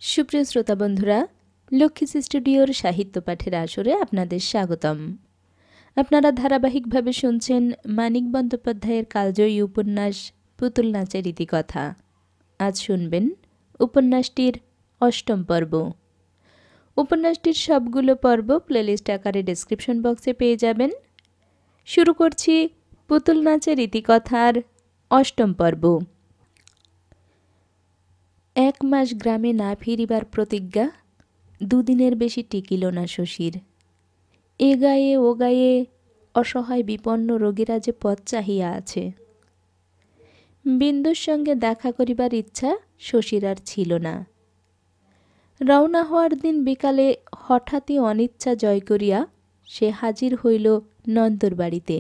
সুপ্রিয় শ্রোতা বন্ধুরা, লক্ষ্মী স্টুডিওর সাহিত্য পাঠের আসরে আপনাদের স্বাগতম। আপনারা ধারাবাহিকভাবে শুনছেন মানিক বন্দ্যোপাধ্যায়ের কালজয়ী উপন্যাস পুতুল নাচের ইতিকথা। আজ শুনবেন উপন্যাসটির ৮ম পর্ব। উপন্যাসটির সবগুলো পর্ব প্লেলিস্ট আকারে ডেসক্রিপশন বক্সে পেয়ে যাবেন। শুরু করছি পুতুল নাচের ইতিকথার ৮ম পর্ব। ১ মাস গ্রামে না ফিরিবার প্রতিজ্ঞা ২ দিনের বেশি টিকিল না শশীর। এ গায়ে ও গায়ে অসহায় বিপন্ন রোগীরা যে পথ চাহিয়া আছে। বিন্দুর সঙ্গে দেখা করিবার ইচ্ছা শশীর আর ছিল না। রওনা হওয়ার দিন বিকালে হঠাৎই অনিচ্ছা জয় করিয়া সে হাজির হইল নন্দর বাড়িতে।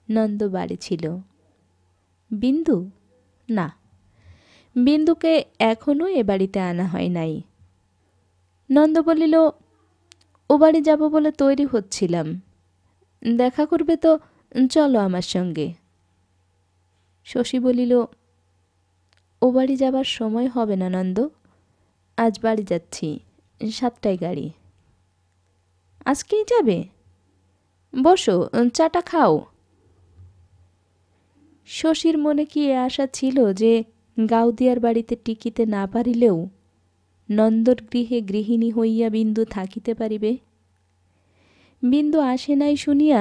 নন্দ বাড়ি ছিল। বিন্দু না, বিন্দুকে এখনও এ বাড়িতে আনা হয় নাই। নন্দ বলিল, ও বাড়ি যাব বলে তৈরি হচ্ছিলাম, দেখা করবে তো চলো আমার সঙ্গে। শশী বলিল, ও বাড়ি যাবার সময় হবে না নন্দ, আজ বাড়ি যাচ্ছি, 7টায় গাড়ি। আজকেই যাবে? বসো, চাটা খাও। শশীর মনে কি এ আশা ছিল যে গাউদিয়ার বাড়িতে টিকিতে না পারিলেও নন্দর গৃহে গৃহিণী হইয়া বিন্দু থাকিতে পারিবে? বিন্দু আসে নাই শুনিয়া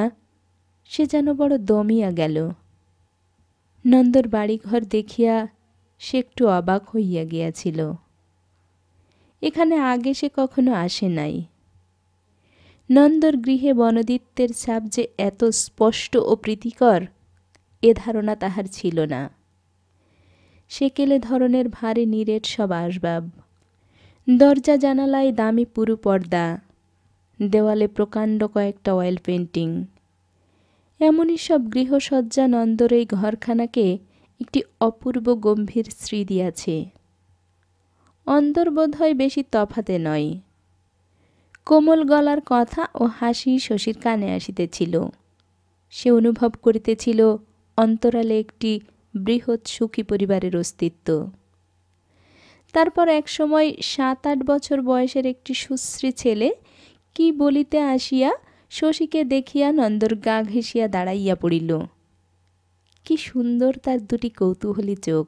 সে যেন বড় দমিয়া গেল। নন্দর বাড়িঘর দেখিয়া সে একটু অবাক হইয়া গিয়াছিল। এখানে আগে সে কখনো আসে নাই। নন্দর গৃহে বনদিত্যের ছাপ যে এত স্পষ্ট ও প্রীতিকর এ ধারণা তাহার ছিল না। সেকেলে ধরনের ভারী নিরেট সব আসবাব, দরজা জানালায় দামি পুরু পর্দা, দেওয়ালে প্রকাণ্ড কয়েকটা অয়েল পেন্টিং, এমনই সব গৃহসজ্জা নন্দর এই ঘরখানাকে একটি অপূর্ব গম্ভীর শ্রী দিয়াছে। অন্দর বোধ হয় বেশি তফাতে নয়। কোমল গলার কথা ও হাসি শশীর কানে আসিতেছিল। সে অনুভব করিতেছিল অন্তরালে একটি বৃহৎ সুখী পরিবারের অস্তিত্ব। তারপর এক সময় 7-8 বছর বয়সের একটি সুশ্রী ছেলে কি বলিতে আসিয়া শশীকে দেখিয়া নন্দর গা ঘেঁষিয়া দাঁড়াইয়া পড়িল। কি সুন্দর তার দুটি কৌতূহলী চোখ,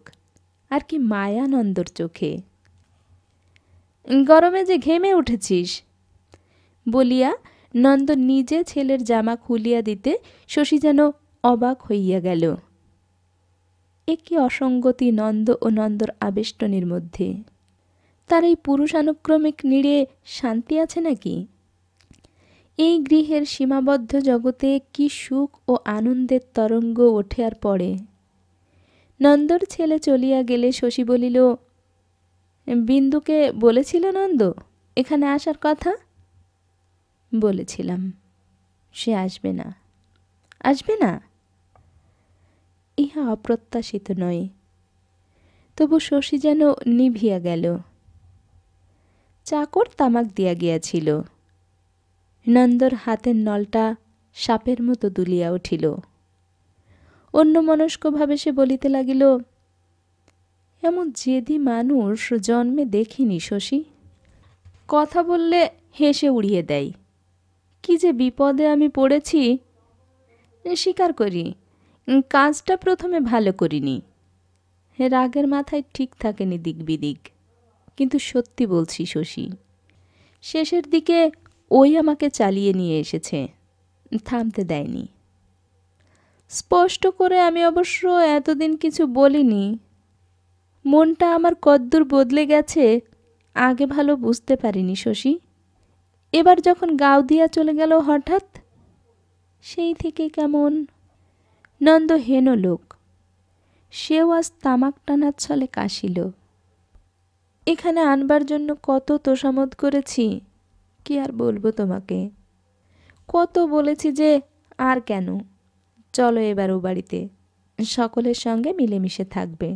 আর কি মায়া নন্দর চোখে। গরমে যে ঘেমে উঠেছিস বলিয়া নন্দ নিজে ছেলের জামা খুলিয়া দিতে শশী যেন অবাক হইয়া গেল। এ কি অসঙ্গতি নন্দ ও নন্দর আবেষ্টনীর মধ্যে! তার এই পুরুষানুক্রমিক নীড়ে শান্তি আছে নাকি? এই গৃহের সীমাবদ্ধ জগতে কি সুখ ও আনন্দের তরঙ্গ ওঠে আর পড়ে! নন্দর ছেলে চলিয়া গেলে শশী বলিল, বিন্দুকে বলেছিল নন্দ এখানে আসার কথা? বলেছিলাম, সে আসবে না। আসবে না? ইহা অপ্রত্যাশিত নয়, তবু শশী যেন নিভিয়া গেল। চাকর তামাক দিয়া গিয়াছিল। নন্দর হাতের নলটা সাপের মতো দুলিয়া উঠিল। অন্যমনস্কভাবে সে বলিতে লাগিল, এমন জেদি মানুষ জন্মে দেখিনি শশী। কথা বললে হেসে উড়িয়ে দেয়। কি যে বিপদে আমি পড়েছি! স্বীকার করি, কাজটা প্রথমে ভালো করিনি। রাগের মাথায় ঠিক থাকেনি দিক বিদিক। কিন্তু সত্যি বলছি শশী, শেষের দিকে ওই আমাকে চালিয়ে নিয়ে এসেছে, থামতে দেয়নি। স্পষ্ট করে আমি অবশ্য এতদিন কিছু বলিনি। মনটা আমার কদ্দূর বদলে গেছে আগে ভালো বুঝতে পারিনি শশী। এবার যখন গাউদিয়া চলে গেল হঠাৎ, সেই থেকে কেমন। নন্দ হেন লোক, সেও আজ তামাক টানার ছলে কাশিল। এখানে আনবার জন্য কত তোষামোদ করেছি, কি আর বলবো তোমাকে। কত বলেছি যে আর কেন, চলো এবার ও বাড়িতে, সকলের সঙ্গে মিলেমিশে থাকবে।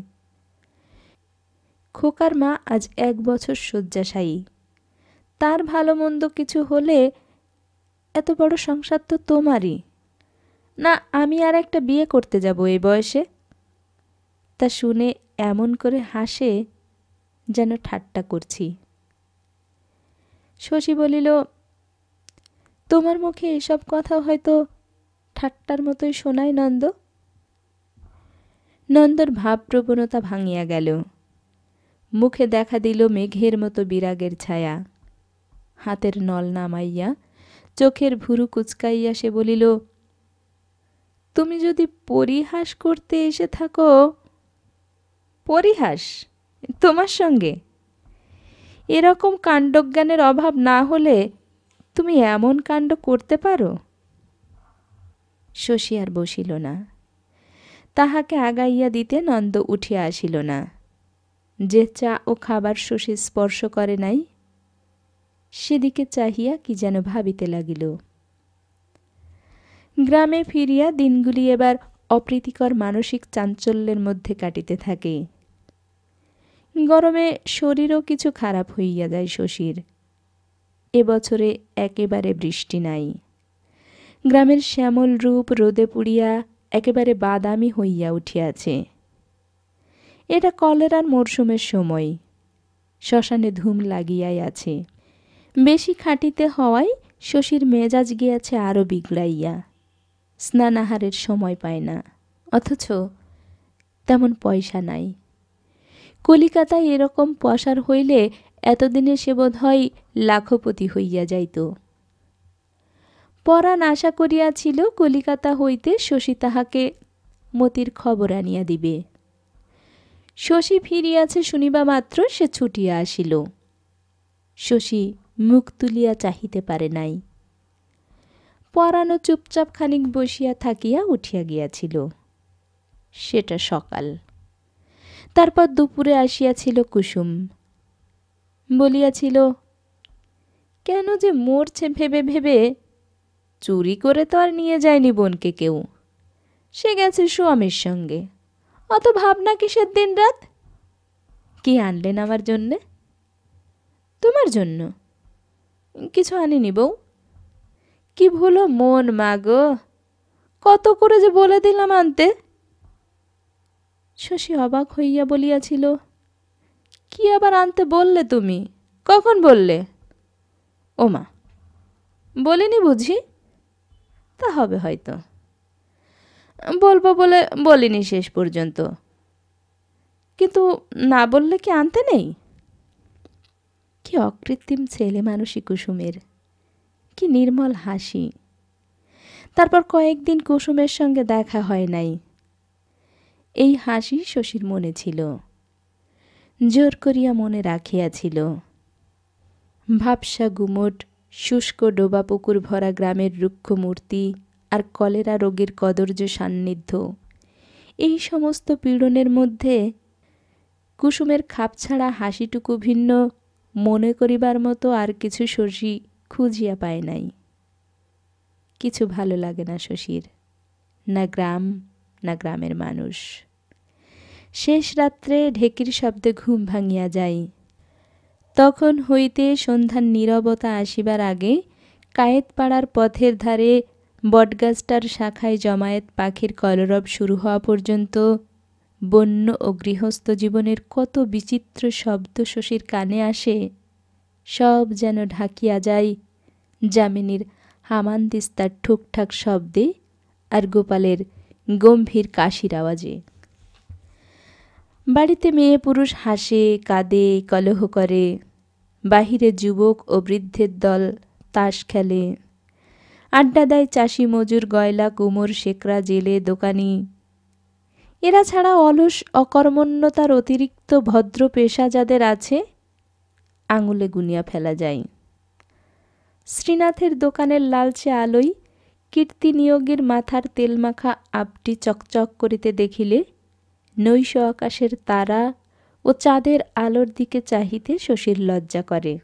খোকার মা আজ 1 বছর শয্যাশায়ী। তার ভালো মন্দ কিছু হলে এত বড় সংসার তো তোমারই না। আমি আর একটা বিয়ে করতে যাব এই বয়সে? তা শুনে এমন করে হাসে যেন ঠাট্টা করছি। শশী বলিল, তোমার মুখে এসব কথা হয়তো ঠাট্টার মতোই শোনায় নন্দ। নন্দর ভাবপ্রবণতা ভাঙিয়া গেল। মুখে দেখা দিল মেঘের মতো বিরাগের ছায়া। হাতের নল নামাইয়া চোখের ভুরু কুচকাইয়া সে বলিল, তুমি যদি পরিহাস করতে এসে থাকো। পরিহাস তোমার সঙ্গে? এরকম কাণ্ডজ্ঞানের অভাব না হলে তুমি এমন কাণ্ড করতে পারো? শশী আর বসিল না। তাহাকে আগাইয়া দিতে নন্দ উঠিয়া আসিল না। যে চা ও খাবার শশী স্পর্শ করে নাই, সেদিকে চাহিয়া কি যেন ভাবিতে লাগিল। গ্রামে ফিরিয়া দিনগুলি এবার অপ্রীতিকর মানসিক চাঞ্চল্যের মধ্যে কাটিতে থাকে। গরমে শরীরও কিছু খারাপ হইয়া যায় শশীর। এবছরে একেবারে বৃষ্টি নাই। গ্রামের শ্যামল রূপ রোদে পুড়িয়া একেবারে বাদামি হইয়া উঠিয়াছে। এটা কলেরার মরশুমের সময়। শ্মশানে ধুম লাগিয়াই আছে। বেশি খাটিতে হওয়ায় শশীর মেজাজ গিয়াছে আরও বিগড়াইয়া। স্নানাহারের সময় পায় না, অথচ তেমন পয়সা নাই। কলিকাতায় এরকম পসার হইলে এতদিনে সে বোধ হয় লাখপতি হইয়া যাইত। পরাণ আশা করিয়াছিল কলিকাতা হইতে শশী তাহাকে মতির খবর আনিয়া দিবে। শশী ফিরিয়াছে শুনিবা মাত্র সে ছুটিয়া আসিল। শশী মুখ তুলিয়া চাহিতে পারে নাই। পরাণও চুপচাপ খানিক বসিয়া থাকিয়া উঠিয়া গিয়াছিল। সেটা সকাল। তারপর দুপুরে আসিয়াছিল কুসুম। বলিয়াছিল, কেন যে মরছে ভেবে ভেবে চুরি করে তো আর নিয়ে যায়নি বোনকে কেউ। সে গেছে স্বামীর সঙ্গে। অত ভাবনা কিসের দিন রাত? কি আনলেন আমার জন্যে? তোমার জন্য কিছু আনিনি বউ। কি ভুলো মন মা গো, কত করে যে বলে দিলাম আনতে। শশী অবাক হইয়া বলিয়াছিল, কি আবার আনতে বললে তুমি? কখন বললে? ওমা, বলিনি বুঝি? তা হবে হয়তো। বলবো বলে বলিনি শেষ পর্যন্ত। কিন্তু না বললে কি আনতে নেই? কি অকৃত্রিম ছেলে মানুষই কুসুমের, কি নির্মল হাসি। তারপর কয়েকদিন কুসুমের সঙ্গে দেখা হয় নাই। এই হাসি শশীর মনে ছিল, জোর করিয়া মনে রাখিয়াছিল। ভাবসা গুমট শুষ্ক ডোবা পুকুর ভরা গ্রামের রুক্ষ মূর্তি আর কলেরা রোগীর কদর্য সান্নিধ্য, এই সমস্ত পীড়নের মধ্যে কুসুমের খাপছাড়া হাসিটুকু ভিন্ন মনে করিবার মতো আর কিছু শশী খুঁজিয়া পায় নাই। কিছু ভালো লাগে না শশীর, না গ্রাম না গ্রামের মানুষ। শেষ রাত্রে ঢেকির শব্দে ঘুম ভাঙিয়া যায়। তখন হইতে সন্ধ্যার নীরবতা আসিবার আগে কায়েতপাড়ার পথের ধারে বটগাছটার শাখায় জমায়েত পাখির কলরব শুরু হওয়া পর্যন্ত বন্য ও গৃহস্থ জীবনের কত বিচিত্র শব্দ শশীর কানে আসে, সব যেন ঢাকিয়া যায় যামিনীর হামানদিস্তার ঠুকঠাক শব্দে আর গোপালের গম্ভীর কাশির আওয়াজে। বাড়িতে মেয়ে পুরুষ হাসে, কাঁদে, কলহ করে। বাহিরে যুবক ও বৃদ্ধের দল তাস খেলে। আড্ডা দেয় চাষি, মজুর, গয়লা, কুমোর, শেকরা, জেলে, দোকানি। এরা ছাড়া অলস অকর্মণ্যতার অতিরিক্ত ভদ্র পেশা যাদের আছে, আঙুলে গুনিয়া ফেলা যায়। শ্রীনাথের দোকানের লালচে আলোয় কীর্তি নিয়োগীর মাথার তেলমাখা আপটি চকচক করিতে দেখিলে নৈশ আকাশের তারা ও চাঁদের আলোর দিকে চাহিতে শশীর লজ্জা করে।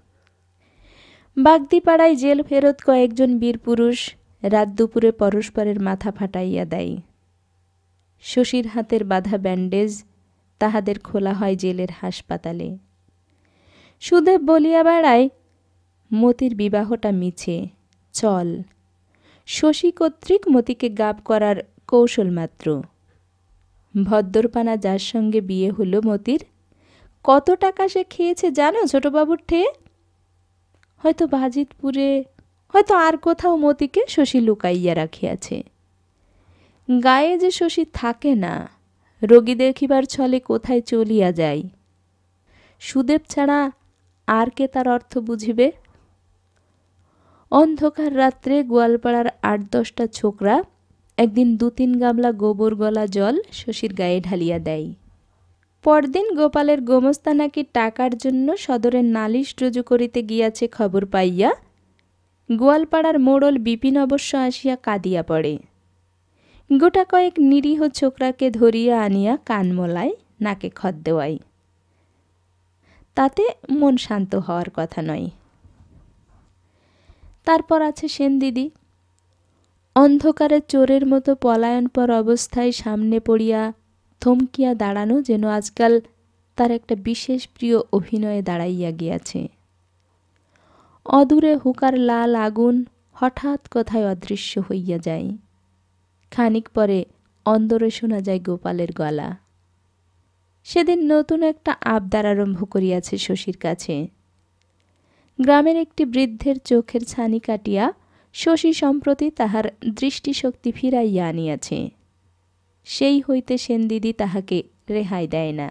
বাগদিপাড়ায় জেল ফেরত কয়েকজন বীরপুরুষ রাত দুপুরে পরস্পরের মাথা ফাটাইয়া দেয়। শশীর হাতের বাঁধা ব্যান্ডেজ তাহাদের খোলা হয় জেলের হাসপাতালে। সুদেব বলিয়া বেড়ায়, মতির বিবাহটা মিছে, চল। শশী কর্তৃক মতিকে গাব করার কৌশল মাত্র। ভদ্রপানা যার সঙ্গে বিয়ে হল মতির, কত টাকা সে খেয়েছে জানো ছোটবাবুর ঠেয়ে? হয়তো বাজিতপুরে, হয়তো আর কোথাও মতিকে শশী লুকাইয়া রাখিয়াছে। গায়ে যে শশী থাকে না, রোগী দেখিবার ছলে কোথায় চলিয়া যায়। সুদেব ছাড়া আর কে তার অর্থ বুঝিবে? অন্ধকার রাত্রে গোয়ালপাড়ার ৮-১০টা ছোকরা একদিন ২-৩ গামলা গোবর গলা জল শশীর গায়ে ঢালিয়া দেয়। পরদিন গোপালের গোমস্তা নাকি টাকার জন্য সদরের নালিশ রুজু করিতে গিয়াছে খবর পাইয়া গোয়ালপাড়ার মোড়ল বিপিন অবশ্য আসিয়া কাঁদিয়া পড়ে। গোটা কয়েক নিরীহ ছোকরাকে ধরিয়া আনিয়া কান মোলায়, নাকে খত দেওয়ায়। তাতে মন শান্ত হওয়ার কথা নয়। তারপর আছে সেনদিদি, অন্ধকারে চোরের মতো পলায়নপর অবস্থায় সামনে পড়িয়া থমকিয়া দাঁড়ানো যেন আজকাল তার একটা বিশেষ প্রিয় অভিনয়ে দাঁড়াইয়া গিয়াছে। অদূরে হুকার লাল আগুন হঠাৎ কোথায় অদৃশ্য হইয়া যায়। খানিক পরে অন্দরে শোনা যায় গোপালের গলা। সেদিন নতুন একটা আবদার আরম্ভ করিয়াছে শশীর কাছে। গ্রামের একটি বৃদ্ধের চোখের ছানি কাটিয়া শশী সম্প্রতি তাহার দৃষ্টিশক্তি ফিরাইয়া আনিয়াছে। সেই হইতে সেনদিদি তাহাকে রেহাই দেয় না।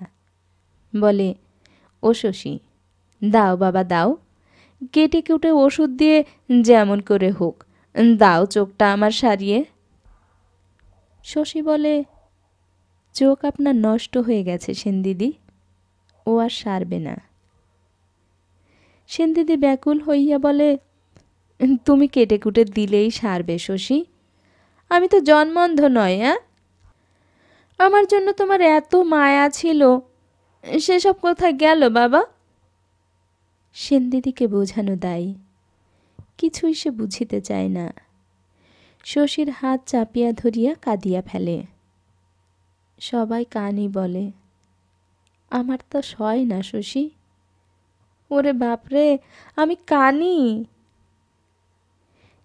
বলে, ও শশী, দাও বাবা দাও, কেটে কুটে ওষুধ দিয়ে যেমন করে হোক দাও চোখটা আমার সারিয়ে। শশী বলে, চোখ আপনার নষ্ট হয়ে গেছে সেনদিদি, ও আর সারবে না। সেনদিদি ব্যাকুল হইয়া বলে, তুমি কেটে কুটে দিলেই সারবে শশী, আমি তো জন্মন্ধ নয়। আমার জন্য তোমার এত মায়া ছিল, সেসব কোথায় গেল বাবা? সেনদিদিকে বোঝানো দায়, কিছুই সে বুঝিতে চায় না। শশীর হাত চাপিয়া ধরিয়া কাঁদিয়া ফেলে। সবাই কানই বলে, আমার তো সয় না শশী, ওরে বাপরে আমি কানি।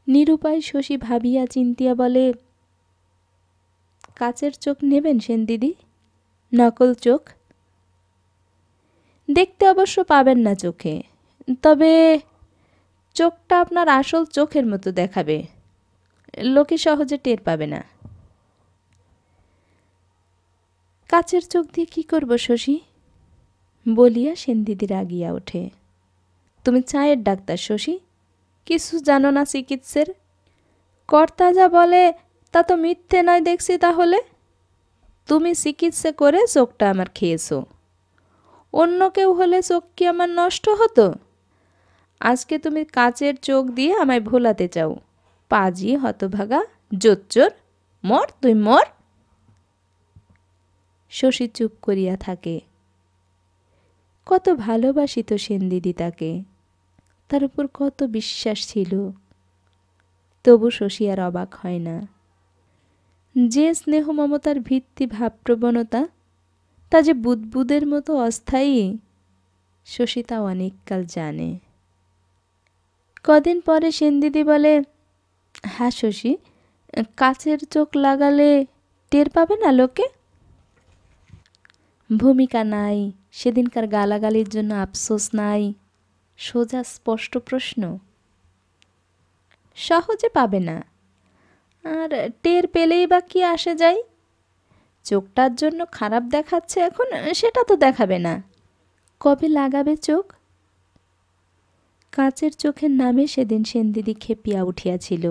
নিরুপায় শশী ভাবিয়া চিন্তিয়া বলে, কাচের চোখ নেবেন সেনদিদি, নকল চোখ? দেখতে অবশ্য পাবেন না চোখে, তবে চোখটা আপনার আসল চোখের মতো দেখাবে, লোকে সহজে টের পাবে না। কাচের চোখ দিয়ে কি করব শশী? বলিয়া সেনদিদি রাগিয়া ওঠে। তুমি চায়ের ডাক্তার শশী, কিছু জানো না চিকিৎসের? কর্তা যা বলে তা তো মিথ্যে নয় দেখছি। তাহলে তুমি চিকিৎসা করে চোখটা আমার খেয়েছো, অন্য কেউ হলে চোখ কি আমার নষ্ট হতো? আজকে তুমি কাচের চোখ দিয়ে আমায় ভোলাতে চাও। পাজি হতভাগা, জোচ্চোর, মর তুই মর। শশী চুপ করিয়া থাকে। কত ভালোবাসিত সেনদিদি তাকে, তার উপর কত বিশ্বাস ছিল। তবু শশী আর অবাক হয় না। যে স্নেহ মমতার ভিত্তি ভাবপ্রবণতা, তা যে বুদ্বুদের মতো অস্থায়ী, শশী তা অনেককাল জানে। কদিন পরে সেনদিদি বলে, হ্যাঁ শশী, কাচের চোখ লাগালে টের পাবে না লোকে? ভূমিকা নাই, সেদিনকার গালাগালির জন্য আফসোস নাই, সোজা স্পষ্ট প্রশ্ন। সহজে পাবে না, আর টের পেলেই বা কি আসে যায়? চোখটার জন্য খারাপ দেখাচ্ছে এখন, সেটা তো দেখাবে না। কবে লাগাবে চোখ? কাচের চোখের নামে সেদিন সেনদিদি খেপিয়া উঠিয়াছিল,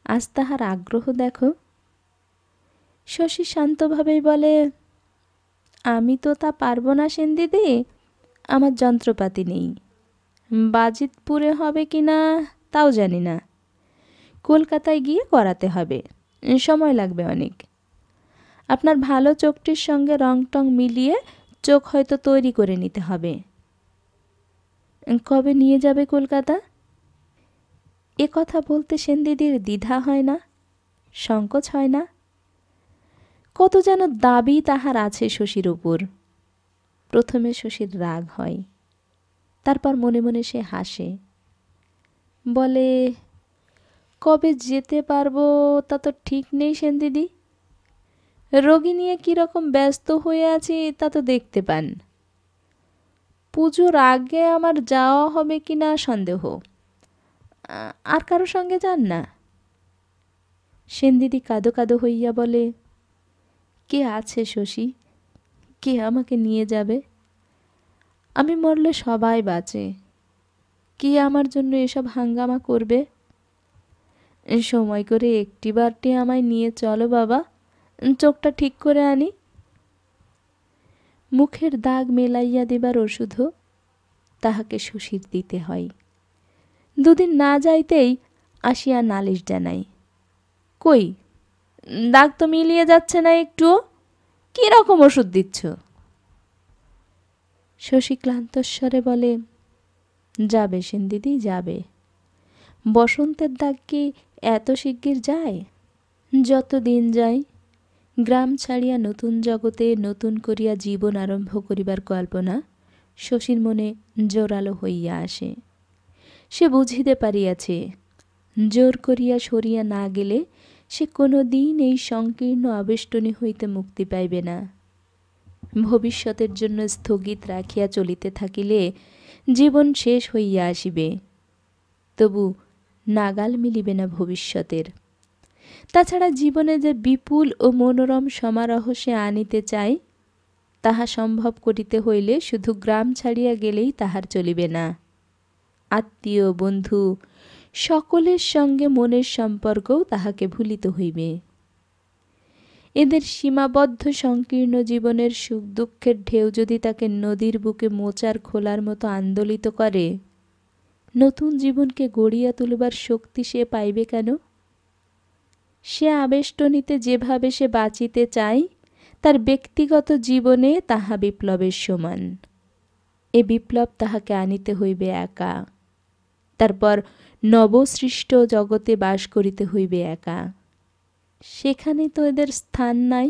আজ তাহার আগ্রহ দেখো। শশী শান্তভাবেই বলে, আমি তো তা পারবো না সেনদিদি, আমার যন্ত্রপাতি নেই। বাজিতপুরে হবে কি না তাও জানি না, কলকাতায় গিয়ে করাতে হবে, সময় লাগবে অনেক। আপনার ভালো চোখটির সঙ্গে রং টং মিলিয়ে চোখ হয়তো তৈরি করে নিতে হবে। কবে নিয়ে যাবে কলকাতা? এ কথা বলতে সেনদিদির দ্বিধা হয় না, সংকোচ হয় না। কত যেন দাবি তাহার আছে শশীর উপর। প্রথমে শশীর রাগ হয়, তারপর মনে মনে সে হাসে, বলে, কবে যেতে পারবো তা তো ঠিক নেই সেনদিদি। রোগী নিয়ে কীরকম ব্যস্ত হয়ে আছি তা তো দেখতে পান। পুজোর আগে আমার যাওয়া হবে কি না সন্দেহ। আর কারো সঙ্গে যান না? সেনদিদি কাঁদো কাঁদো হইয়া বলে, কে আছে শশী? কে আমাকে নিয়ে যাবে? আমি মরলে সবাই বাঁচে, কে আমার জন্য এসব হাঙ্গামা করবে? সময় করে একটিবারটি আমায় নিয়ে চলো বাবা, চোখটা ঠিক করে আনি। মুখের দাগ মেলাইয়া দেবার ওষুধও তাহাকে শশীর দিতে হয়। দুদিন না যাইতেই আসিয়া নালিশ জানাই, কই দাগ তো মিলিয়ে যাচ্ছে না একটুও, কীরকম ওষুধ দিচ্ছ? শশী ক্লান্তস্বরে বলে, যাবে সেনদিদি যাবে, বসন্তের দাগ কি এত শিগগির যায়? যত দিন যায় গ্রাম ছাড়িয়া নতুন জগতে নতুন করিয়া জীবন আরম্ভ করিবার কল্পনা শশীর মনে জোরালো হইয়া আসে। সে বুঝিতে পারিয়াছে, জোর করিয়া সরিয়া না গেলে সে কোনো দিন এই সংকীর্ণ আবেষ্টনী হইতে মুক্তি পাইবে না। ভবিষ্যতের জন্য স্থগিত রাখিয়া চলিতে থাকিলে জীবন শেষ হইয়া আসিবে, তবু নাগাল মিলিবে না ভবিষ্যতের। তাছাড়া জীবনে যে বিপুল ও মনোরম সমারোহ সে আনিতে চায়, তাহা সম্ভব করিতে হইলে শুধু গ্রাম ছাড়িয়া গেলেই তাহার চলিবে না। আত্মীয় বন্ধু সকলের সঙ্গে মনের সম্পর্কও তাহাকে ভুলিতে হইবে। এদের সীমাবদ্ধ সংকীর্ণ জীবনের সুখ দুঃখের ঢেউ যদি তাকে নদীর বুকে মোচার খোলার মতো আন্দোলিত করে, নতুন জীবনকে গড়িয়া তুলবার শক্তি সে পাইবে কেন? সে আবেষ্টনীতে যেভাবে সে বাঁচিতে চায়, তার ব্যক্তিগত জীবনে তাহা বিপ্লবের সমান। এ বিপ্লব তাহাকে আনিতে হইবে একা, তারপর নবসৃষ্ট জগতে বাস করিতে হইবে একা। সেখানে তো এদের স্থান নাই।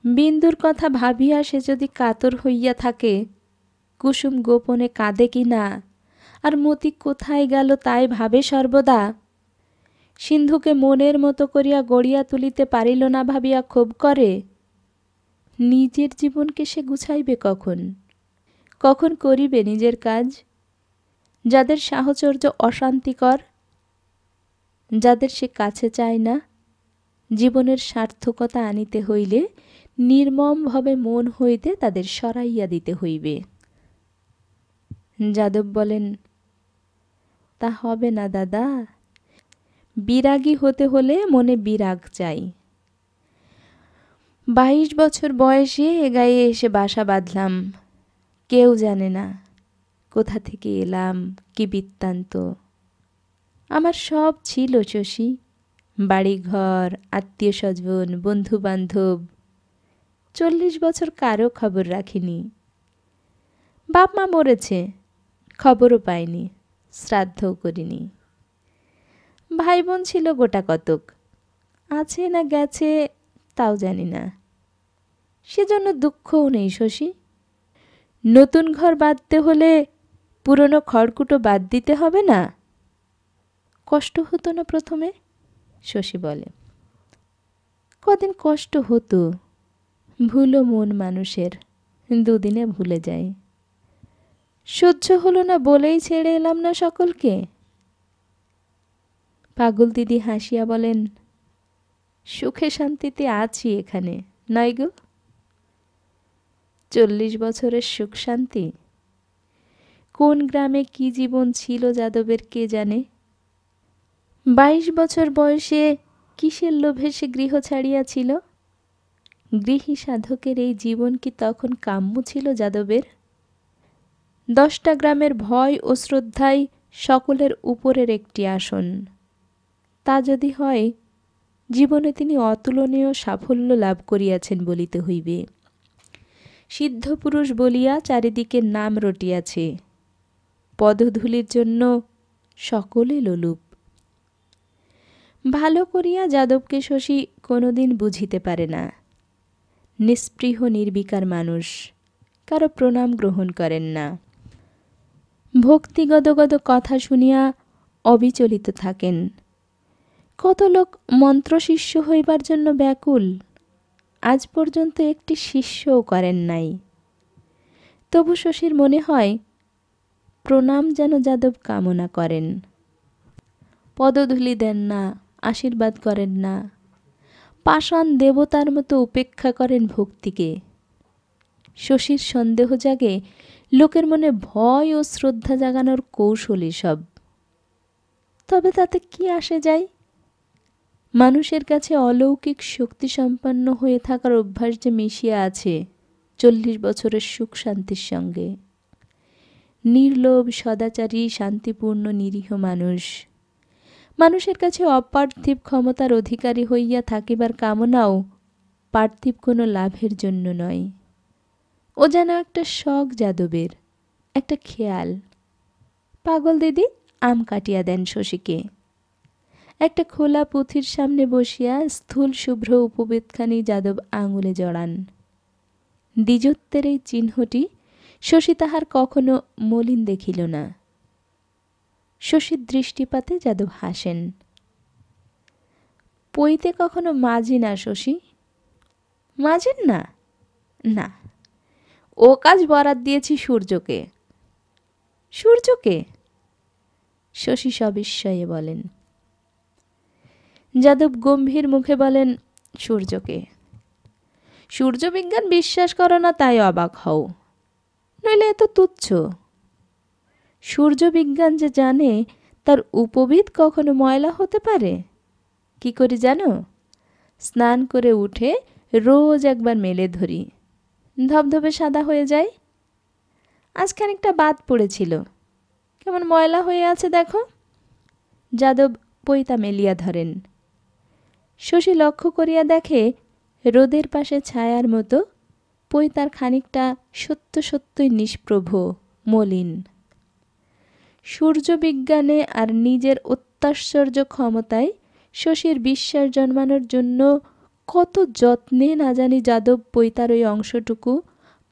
বিন্দুর কথা ভাবিয়া সে যদি কাতর হইয়া থাকে, কুসুম গোপনে কাঁদে কি না, আর মতি কোথায় গেল তাই ভাবে সর্বদা, সিন্ধুকে মনের মতো করিয়া গড়িয়া তুলিতে পারিল না ভাবিয়া ক্ষোভ করে, নিজের জীবনকে সে গুছাইবে কখন? কখন করিবে নিজের কাজ? যাদের সাহচর্য অশান্তিকর, যাদের সে কাছে চায় না, জীবনের সার্থকতা আনিতে হইলে নির্মমভাবে মন হইতে তাদের সরাইয়া দিতে হইবে। যাদব বলেন, তা হবে না দাদা, বিরাগী হতে হলে মনে বিরাগ চাই। 22 বছর বয়সে এ গায়ে এসে বাসা বাঁধলাম, কেউ জানে না কোথা থেকে এলাম, কি বৃত্তান্ত। আমার সব ছিল শশী, বাড়িঘর, আত্মীয় স্বজন, বন্ধু বান্ধব। 40 বছর কারো খবর রাখিনি। বাপ মা মরেছে, খবরও পাইনি, শ্রাদ্ধও করিনি। ভাই বোন ছিল গোটা কতক, আছে না গেছে তাও জানি না। সেজন্য দুঃখও নেই শশী। নতুন ঘর বাঁধতে হলে পুরনো খড়কুটো বাদ দিতে হবে না? কষ্ট হতো না প্রথমে? শশী বলে, কদিন কষ্ট হতো, ভুলো মন মানুষের, দুদিনে ভুলে যায়। সহ্য হলো না বলেই ছেড়ে এলাম না সকলকে। পাগল দিদি হাসিয়া বলেন, সুখে শান্তিতে আছি এখানে, নয় গো? 40 বছরের সুখ শান্তি? কোন গ্রামে কি জীবন ছিল যাদবের কে জানে? 22 বছর বয়সে কিসের লোভে সে গৃহ ছাড়িয়াছিল? গৃহী সাধকের এই জীবন কি তখন কাম্য ছিল যাদবের? 10টা গ্রামের ভয় ও শ্রদ্ধাই সকলের উপরের একটি আসন। তা যদি হয়, জীবনে তিনি অতুলনীয় সাফল্য লাভ করিয়াছেন বলিতে হইবে। সিদ্ধপুরুষ বলিয়া চারিদিকে নাম রটিয়াছে, পদধূলির জন্য সকলে লোলুপ। ভালো করিয়া যাদবকে শশী কোনোদিন বুঝিতে পারে না। নিস্পৃহ নির্বিকার মানুষ, কারো প্রণাম গ্রহণ করেন না। ভক্তিগদগদ কথা শুনিয়া অবিচলিত থাকেন। কত লোক মন্ত্রশিষ্য হইবার জন্য ব্যাকুল, আজ পর্যন্ত একটি শিষ্যও করেন নাই। তবু শশীর মনে হয় প্রণাম যেন যাদব কামনা করেন, পদধূলি দেন না, আশীর্বাদ করেন না, পাষাণ দেবতার মতো উপেক্ষা করেন ভক্তিকে। শশীর সন্দেহ জাগে লোকের মনে ভয় ও শ্রদ্ধা জাগানোর কৌশল সব। তবে তাতে কি আসে যায়? মানুষের কাছে অলৌকিক শক্তি সম্পন্ন হয়ে থাকার অভ্যাস যে মিশিয়ে আছে 40 বছরের সুখ শান্তির সঙ্গে। নির্লোভ, সদাচারী, শান্তিপূর্ণ, নিরীহ মানুষ, মানুষের কাছে অপার্থিব ক্ষমতার অধিকারী হইয়া থাকিবার কামনাও পার্থিব কোনো লাভের জন্য নয়। ও যেন একটা শখ যাদবের, একটা খেয়াল। পাগল দিদি আম কাটিয়া দেন শশীকে। একটা খোলা পুঁথির সামনে বসিয়া স্থূল শুভ্র উপবেদখানি যাদব আঙুলে জড়ান। দ্বিজত্বের এই চিহ্নটি শশী তাহার কখনো মলিন দেখিল না। শশীর দৃষ্টিপাতে যাদব হাসেন। পইতে কখনো মাজি না শশী? মাজেন না? না, ও কাজ বরাত দিয়েছি সূর্যকে। সূর্যকে? শশী সবিস্ময়ে বলেন। যাদব গম্ভীর মুখে বলেন, সূর্যকে। সূর্যবিজ্ঞান বিশ্বাস করো না তাই অবাক হও, নইলে এত তুচ্ছ। সূর্যবিজ্ঞান যে জানে তার উপবিদ কখনো ময়লা হতে পারে? কি করি জানো? স্নান করে উঠে রোজ একবার মেলে ধরি, ধবধবে সাদা হয়ে যায়। আজ খানিকটা বাদ পড়েছিল, কেমন ময়লা হয়ে আছে দেখো। যাদব পইতা মেলিয়া ধরেন। শশী লক্ষ্য করিয়া দেখে রোদের পাশে ছায়ার মতো পইতার খানিকটা সত্য সত্যই নিষ্প্রভ, মলিন। সূর্যবিজ্ঞানে আর নিজের অত্যাশ্চর্য ক্ষমতায় শশীর বিশ্বাস জন্মানোর জন্য কত যত্নে না জানি যাদব পইতার ওই অংশটুকু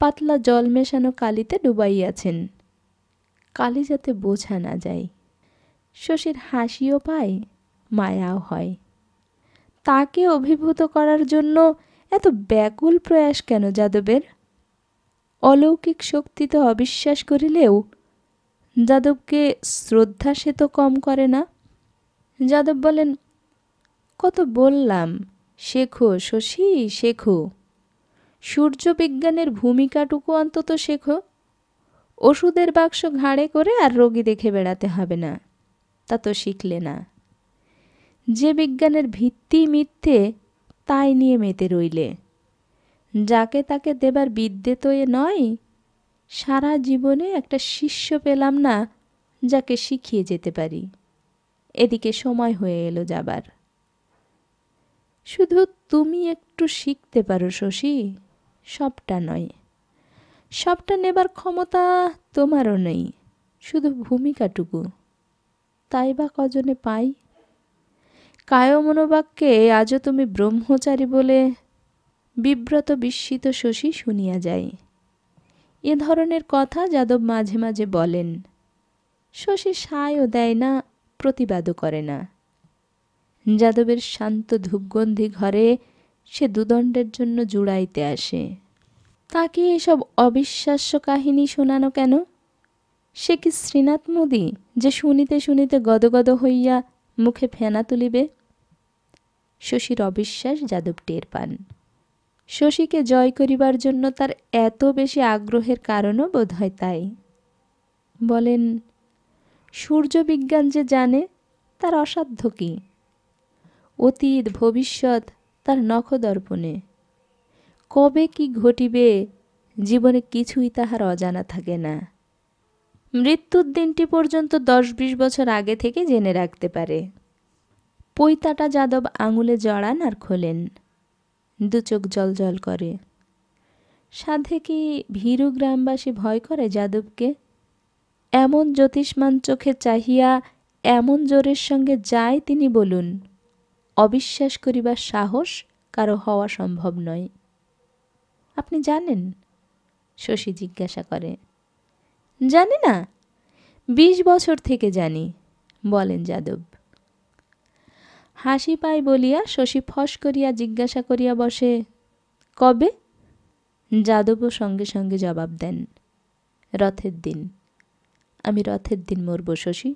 পাতলা জল মেশানো কালিতে ডুবাইয়াছেন, কালি যাতে বোঝা না যায়। শশীর হাসিও পায়, মায়াও হয়। তাকে অভিভূত করার জন্য এত ব্যাকুল প্রয়াস কেন যাদবের? অলৌকিক শক্তিতে অবিশ্বাস করিলেও যাদবকে শ্রদ্ধা সে তো কম করে না। যাদব বলেন, কত বললাম শেখো শশী, শেখো। সূর্যবিজ্ঞানের ভূমিকাটুকু অন্তত শেখো। ওষুধের বাক্স ঘাড়ে করে আর রোগী দেখে বেড়াতে হবে না, তা তো শিখলে না। যে বিজ্ঞানের ভিত্তি মিথ্যে তাই নিয়ে মেতে রইলে। যাকে তাকে দেবার বিদ্যে তো এ নয়। সারা জীবনে একটা শিষ্য পেলাম না যাকে শিখিয়ে যেতে পারি। এদিকে সময় হয়ে এলো যাবার। শুধু তুমি একটু শিখতে পারো শশী, সবটা নয়। সবটা নেবার ক্ষমতা তোমারও নেই, শুধু ভূমিকাটুকু, তাই বা কজনে পাই। কায় মনোবাক্যে আজও তুমি ব্রহ্মচারী বলে বিব্রত বিস্মিত শশী শুনিয়া যায়। এ ধরনের কথা যাদব মাঝে মাঝে বলেন। শশী সায়ও দেয় না, প্রতিবাদও করে না। যাদবের শান্ত ধূপগন্ধি ঘরে সে দুদণ্ডের জন্য জুড়াইতে আসে। তাকে এসব অবিশ্বাস্য কাহিনী শোনানো কেন? সে কি শ্রীনাথ মোদি যে শুনিতে শুনিতে গদগদ হইয়া মুখে ফেনা তুলিবে? শশীর অবিশ্বাস যাদব টের পান। শশীকে জয় করিবার জন্য তার এত বেশি আগ্রহের কারণও বোধ হয় তাই। বলেন, সূর্যবিজ্ঞান যে জানে তার অসাধ্য কি? অতীত ভবিষ্যৎ তার নখদর্পণে। কবে কি ঘটিবে জীবনে কিছুই তাহার অজানা থাকে না। মৃত্যুর দিনটি পর্যন্ত 10-20 বছর আগে থেকে জেনে রাখতে পারে। পইতাটা যাদব আঙুলে জড়ান আর খোলেন। দু চোখ জল করে। সাধে কি ভীরু গ্রামবাসী ভয় করে যাদবকে? এমন জ্যোতিষ্মান চোখে চাহিয়া এমন জোরের সঙ্গে যায় তিনি বলুন, অবিশ্বাস করিবার সাহস কারো হওয়া সম্ভব নয়। আপনি জানেন? শশী জিজ্ঞাসা করে। জানি না, 20 বছর থেকে জানি, বলেন যাদব। হাসি পায় বলিয়া শশী ফস করিয়া জিজ্ঞাসা করিয়া বসে, কবে? যাদবও সঙ্গে সঙ্গে জবাব দেন, রথের দিন। আমি রথের দিন মরব শশী।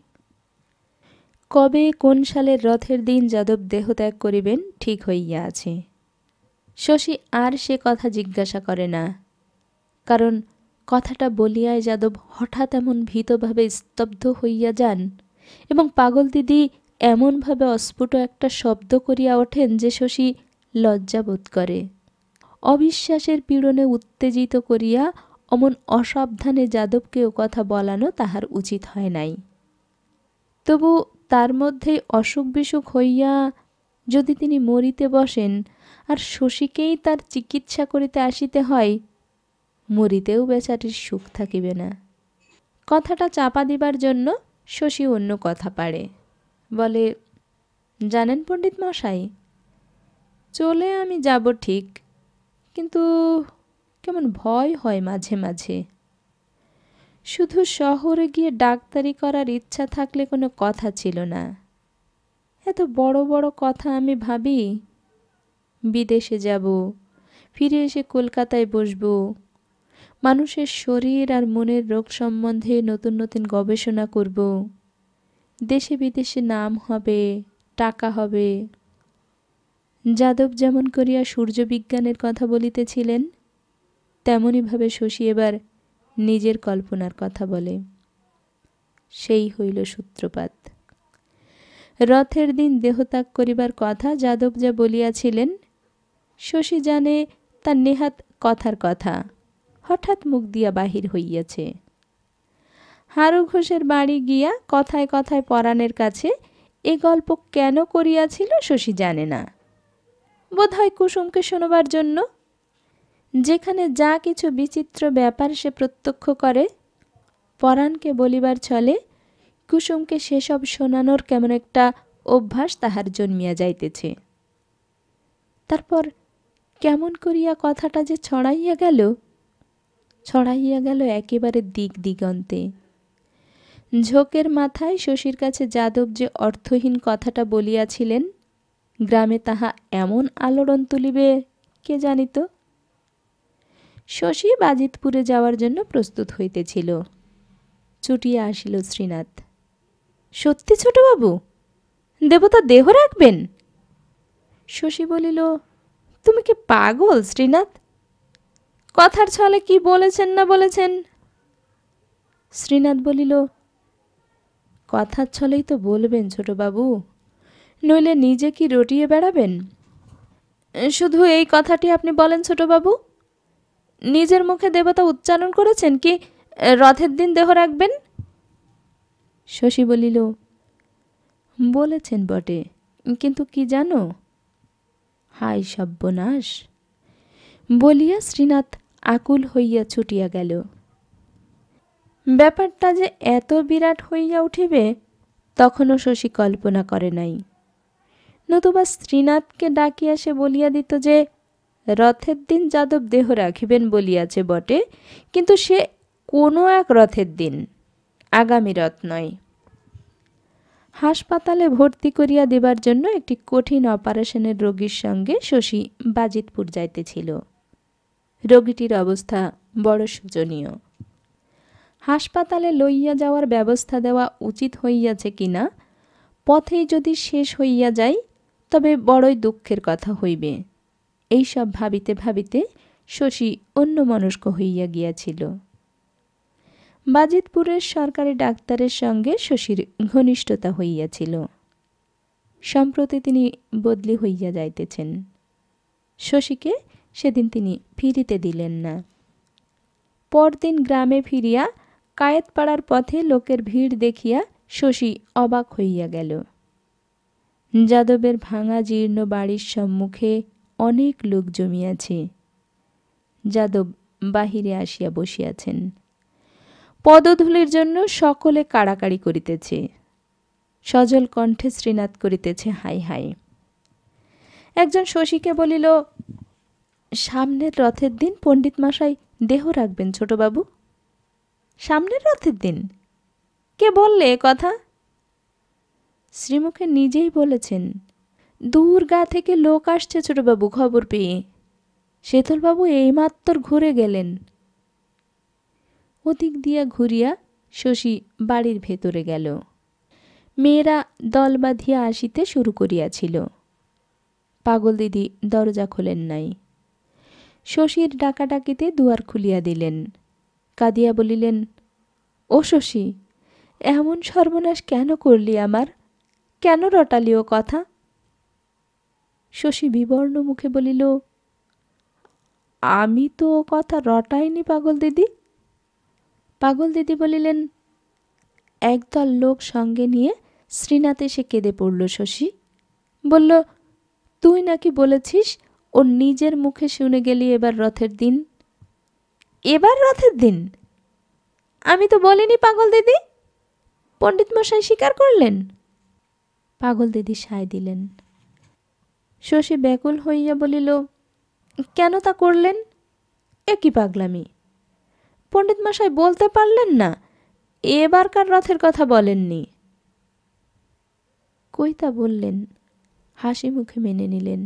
কবে কোন সালের রথের দিন যাদব দেহত্যাগ করিবেন ঠিক হইয়া আছে। শশী আর সে কথা জিজ্ঞাসা করে না, কারণ কথাটা বলিয়ায় যাদব হঠাৎ এমন ভীতভাবে স্তব্ধ হইয়া যান এবং পাগল দিদি এমনভাবে অস্ফুট একটা শব্দ করিয়া ওঠেন যে শশী লজ্জা বোধ করে। অবিশ্বাসের পীড়নে উত্তেজিত করিয়া অমন অসাবধানে যাদবকে ও কথা বলানো তাহার উচিত হয় নাই। তবু তার মধ্যেই অসুখ বিসুখ হইয়া যদি তিনি মরিতে বসেন আর শশীকেই তার চিকিৎসা করিতে আসিতে হয়, মরিতেও বেচারির সুখ থাকিবে না। কথাটা চাপা দিবার জন্য শশী অন্য কথা পাড়ে, বলে, জানেন পণ্ডিত মশাই, চলে আমি যাব ঠিক, কিন্তু কেমন ভয় হয় মাঝে মাঝে। শুধু শহরে গিয়ে ডাক্তারি করার ইচ্ছা থাকলে কোনো কথা ছিল না। এত বড় বড় কথা আমি ভাবি, বিদেশে যাব, ফিরে এসে কলকাতায় বসব, মানুষের শরীর আর মনের রোগ সম্বন্ধে নতুন নতুন গবেষণা করব, দেশে বিদেশে নাম হবে, টাকা হবে। যাদব যেমন করিয়া সূর্যবিজ্ঞানের কথা বলিতেছিলেন, তেমনইভাবে শশী এবার নিজের কল্পনার কথা বলে। সেই হইল সূত্রপাত। রথের দিন দেহত্যাগ করিবার কথা যাদব যা বলিয়াছিলেন, শশী জানে তার নেহাত কথার কথা, হঠাৎ মুখ দিয়া বাহির হইয়াছে। হারু ঘোষের বাড়ি গিয়া কথায় কথায় পরাণের কাছে এ গল্প কেন করিয়াছিল শশী জানে না। বোধ হয় কুসুমকে শোনবার জন্য। যেখানে যা কিছু বিচিত্র ব্যাপার সে প্রত্যক্ষ করে, পরাণকে বলিবার ছলে কুসুমকে সেসব শোনানোর কেমন একটা অভ্যাস তাহার জন্মিয়া যাইতেছে। তারপর কেমন করিয়া কথাটা যে ছড়াইয়া গেল একেবারে দিক দিগন্তে। ঝোঁকের মাথায় শশীর কাছে যাদব যে অর্থহীন কথাটা বলিয়াছিলেন, গ্রামে তাহা এমন আলোড়ন তুলিবে কে জানিত। শশী বাজিতপুরে যাওয়ার জন্য প্রস্তুত হইতেছিল। ছুটিয়া আসিল শ্রীনাথ। সত্যি ছোটবাবু, দেবতা দেহ রাখবেন? শশী বলিল, তুমি কি পাগল শ্রীনাথ? কথার ছলে কি বলেছেন না বলেছেন? শ্রীনাথ বলিল, কথার ছলেই তো বলবেন ছোটবাবু, নইলে নিজে কি রটিয়ে বেড়াবেন? শুধু এই কথাটি আপনি বলেন ছোটবাবু, নিজের মুখে দেবতা উচ্চারণ করেছেন কি রথের দিন দেহ রাখবেন? শশী বলিল, বলেছেন বটে, কিন্তু কি জানো? হায় সর্বনাশ! বলিয়া শ্রীনাথ আকুল হইয়া ছুটিয়া গেল। ব্যাপারটা যে এত বিরাট হইয়া উঠিবে তখনও শশী কল্পনা করে নাই। নতুবা শ্রীনাথকে ডাকিয়া সে বলিয়া দিত যে রথের দিন যাদব দেহ রাখিবেন বলিয়াছে বটে, কিন্তু সে কোনো এক রথের দিন, আগামী রথ নয়। হাসপাতালে ভর্তি করিয়া দেবার জন্য একটি কঠিন অপারেশনের রোগীর সঙ্গে শশী বাজিতপুর যাইতেছিল। রোগীটির অবস্থা বড় শোচনীয়। হাসপাতালে লইয়া যাওয়ার ব্যবস্থা দেওয়া উচিত হইয়াছে কিনা, পথেই যদি শেষ হইয়া যায় তবে বড়ই দুঃখের কথা হইবে। এইসব ভাবিতে ভাবিতে শশী অন্যমনস্ক হইয়া গিয়াছিল। বাজিতপুরের সরকারি ডাক্তারের সঙ্গে শশীর ঘনিষ্ঠতা হইয়াছিল। সম্প্রতি তিনি বদলি হইয়া যাইতেছেন। শশীকে সেদিন তিনি ফিরিতে দিলেন না। পরদিন গ্রামে ফিরিয়া কায়েতপাড়ার পথে লোকের ভিড় দেখিয়া শশী অবাক হইয়া গেল। যাদবের ভাঙা জীর্ণ বাড়ির সম্মুখে অনেক লোক জমিয়াছে। যাদব বাহিরে আসিয়া বসিয়াছেন। পদধূলির জন্য সকলে কাড়াকাড়ি করিতেছে। সজল কণ্ঠে শ্রীনাথ করিতেছে হাই হাই। একজন শশীকে বলিল, সামনের রথের দিন পণ্ডিত মশাই দেহ রাখবেন ছোটবাবু। সামনের রথের দিন? কে বললে এ কথা? শ্রীমুখে নিজেই বলেছেন। দূর গা থেকে লোক আসছে ছোটবাবু খবর পেয়ে। শেতলবাবু এইমাত্র ঘুরে গেলেন। ওদিক দিয়া ঘুরিয়া শশী বাড়ির ভেতরে গেল। মেয়েরা দল বাঁধিয়া আসিতে শুরু করিয়াছিল। পাগল দিদি দরজা খোলেন নাই। শশীর ডাকাডাকিতে দুয়ার খুলিয়া দিলেন। কাঁদিয়া বলিলেন, ও শশী, এমন সর্বনাশ কেন করলি আমার? কেন রটালি ও কথা? শশী বিবর্ণ মুখে বলিল, আমি তো ও কথা রটাইনি পাগল দিদি। পাগল দিদি বলিলেন, একদল লোক সঙ্গে নিয়ে শ্রীনাথ এসে কেঁদে পড়ল শশী। বলল, তুই নাকি বলেছিস ওর নিজের মুখে শুনে গেলি এবার রথের দিন। এবার রথের দিন? আমি তো বলিনি পাগল দিদি। পণ্ডিত মশাই স্বীকার করলেন। পাগল দিদি সায় দিলেন। শশী ব্যাকুল হইয়া বলিল, কেন তা করলেন? এ কি পাগলামি! পণ্ডিত মশাই বলতে পারলেন না এবারকার রথের কথা বলেননি? কই তা বললেন, হাসি মুখে মেনে নিলেন।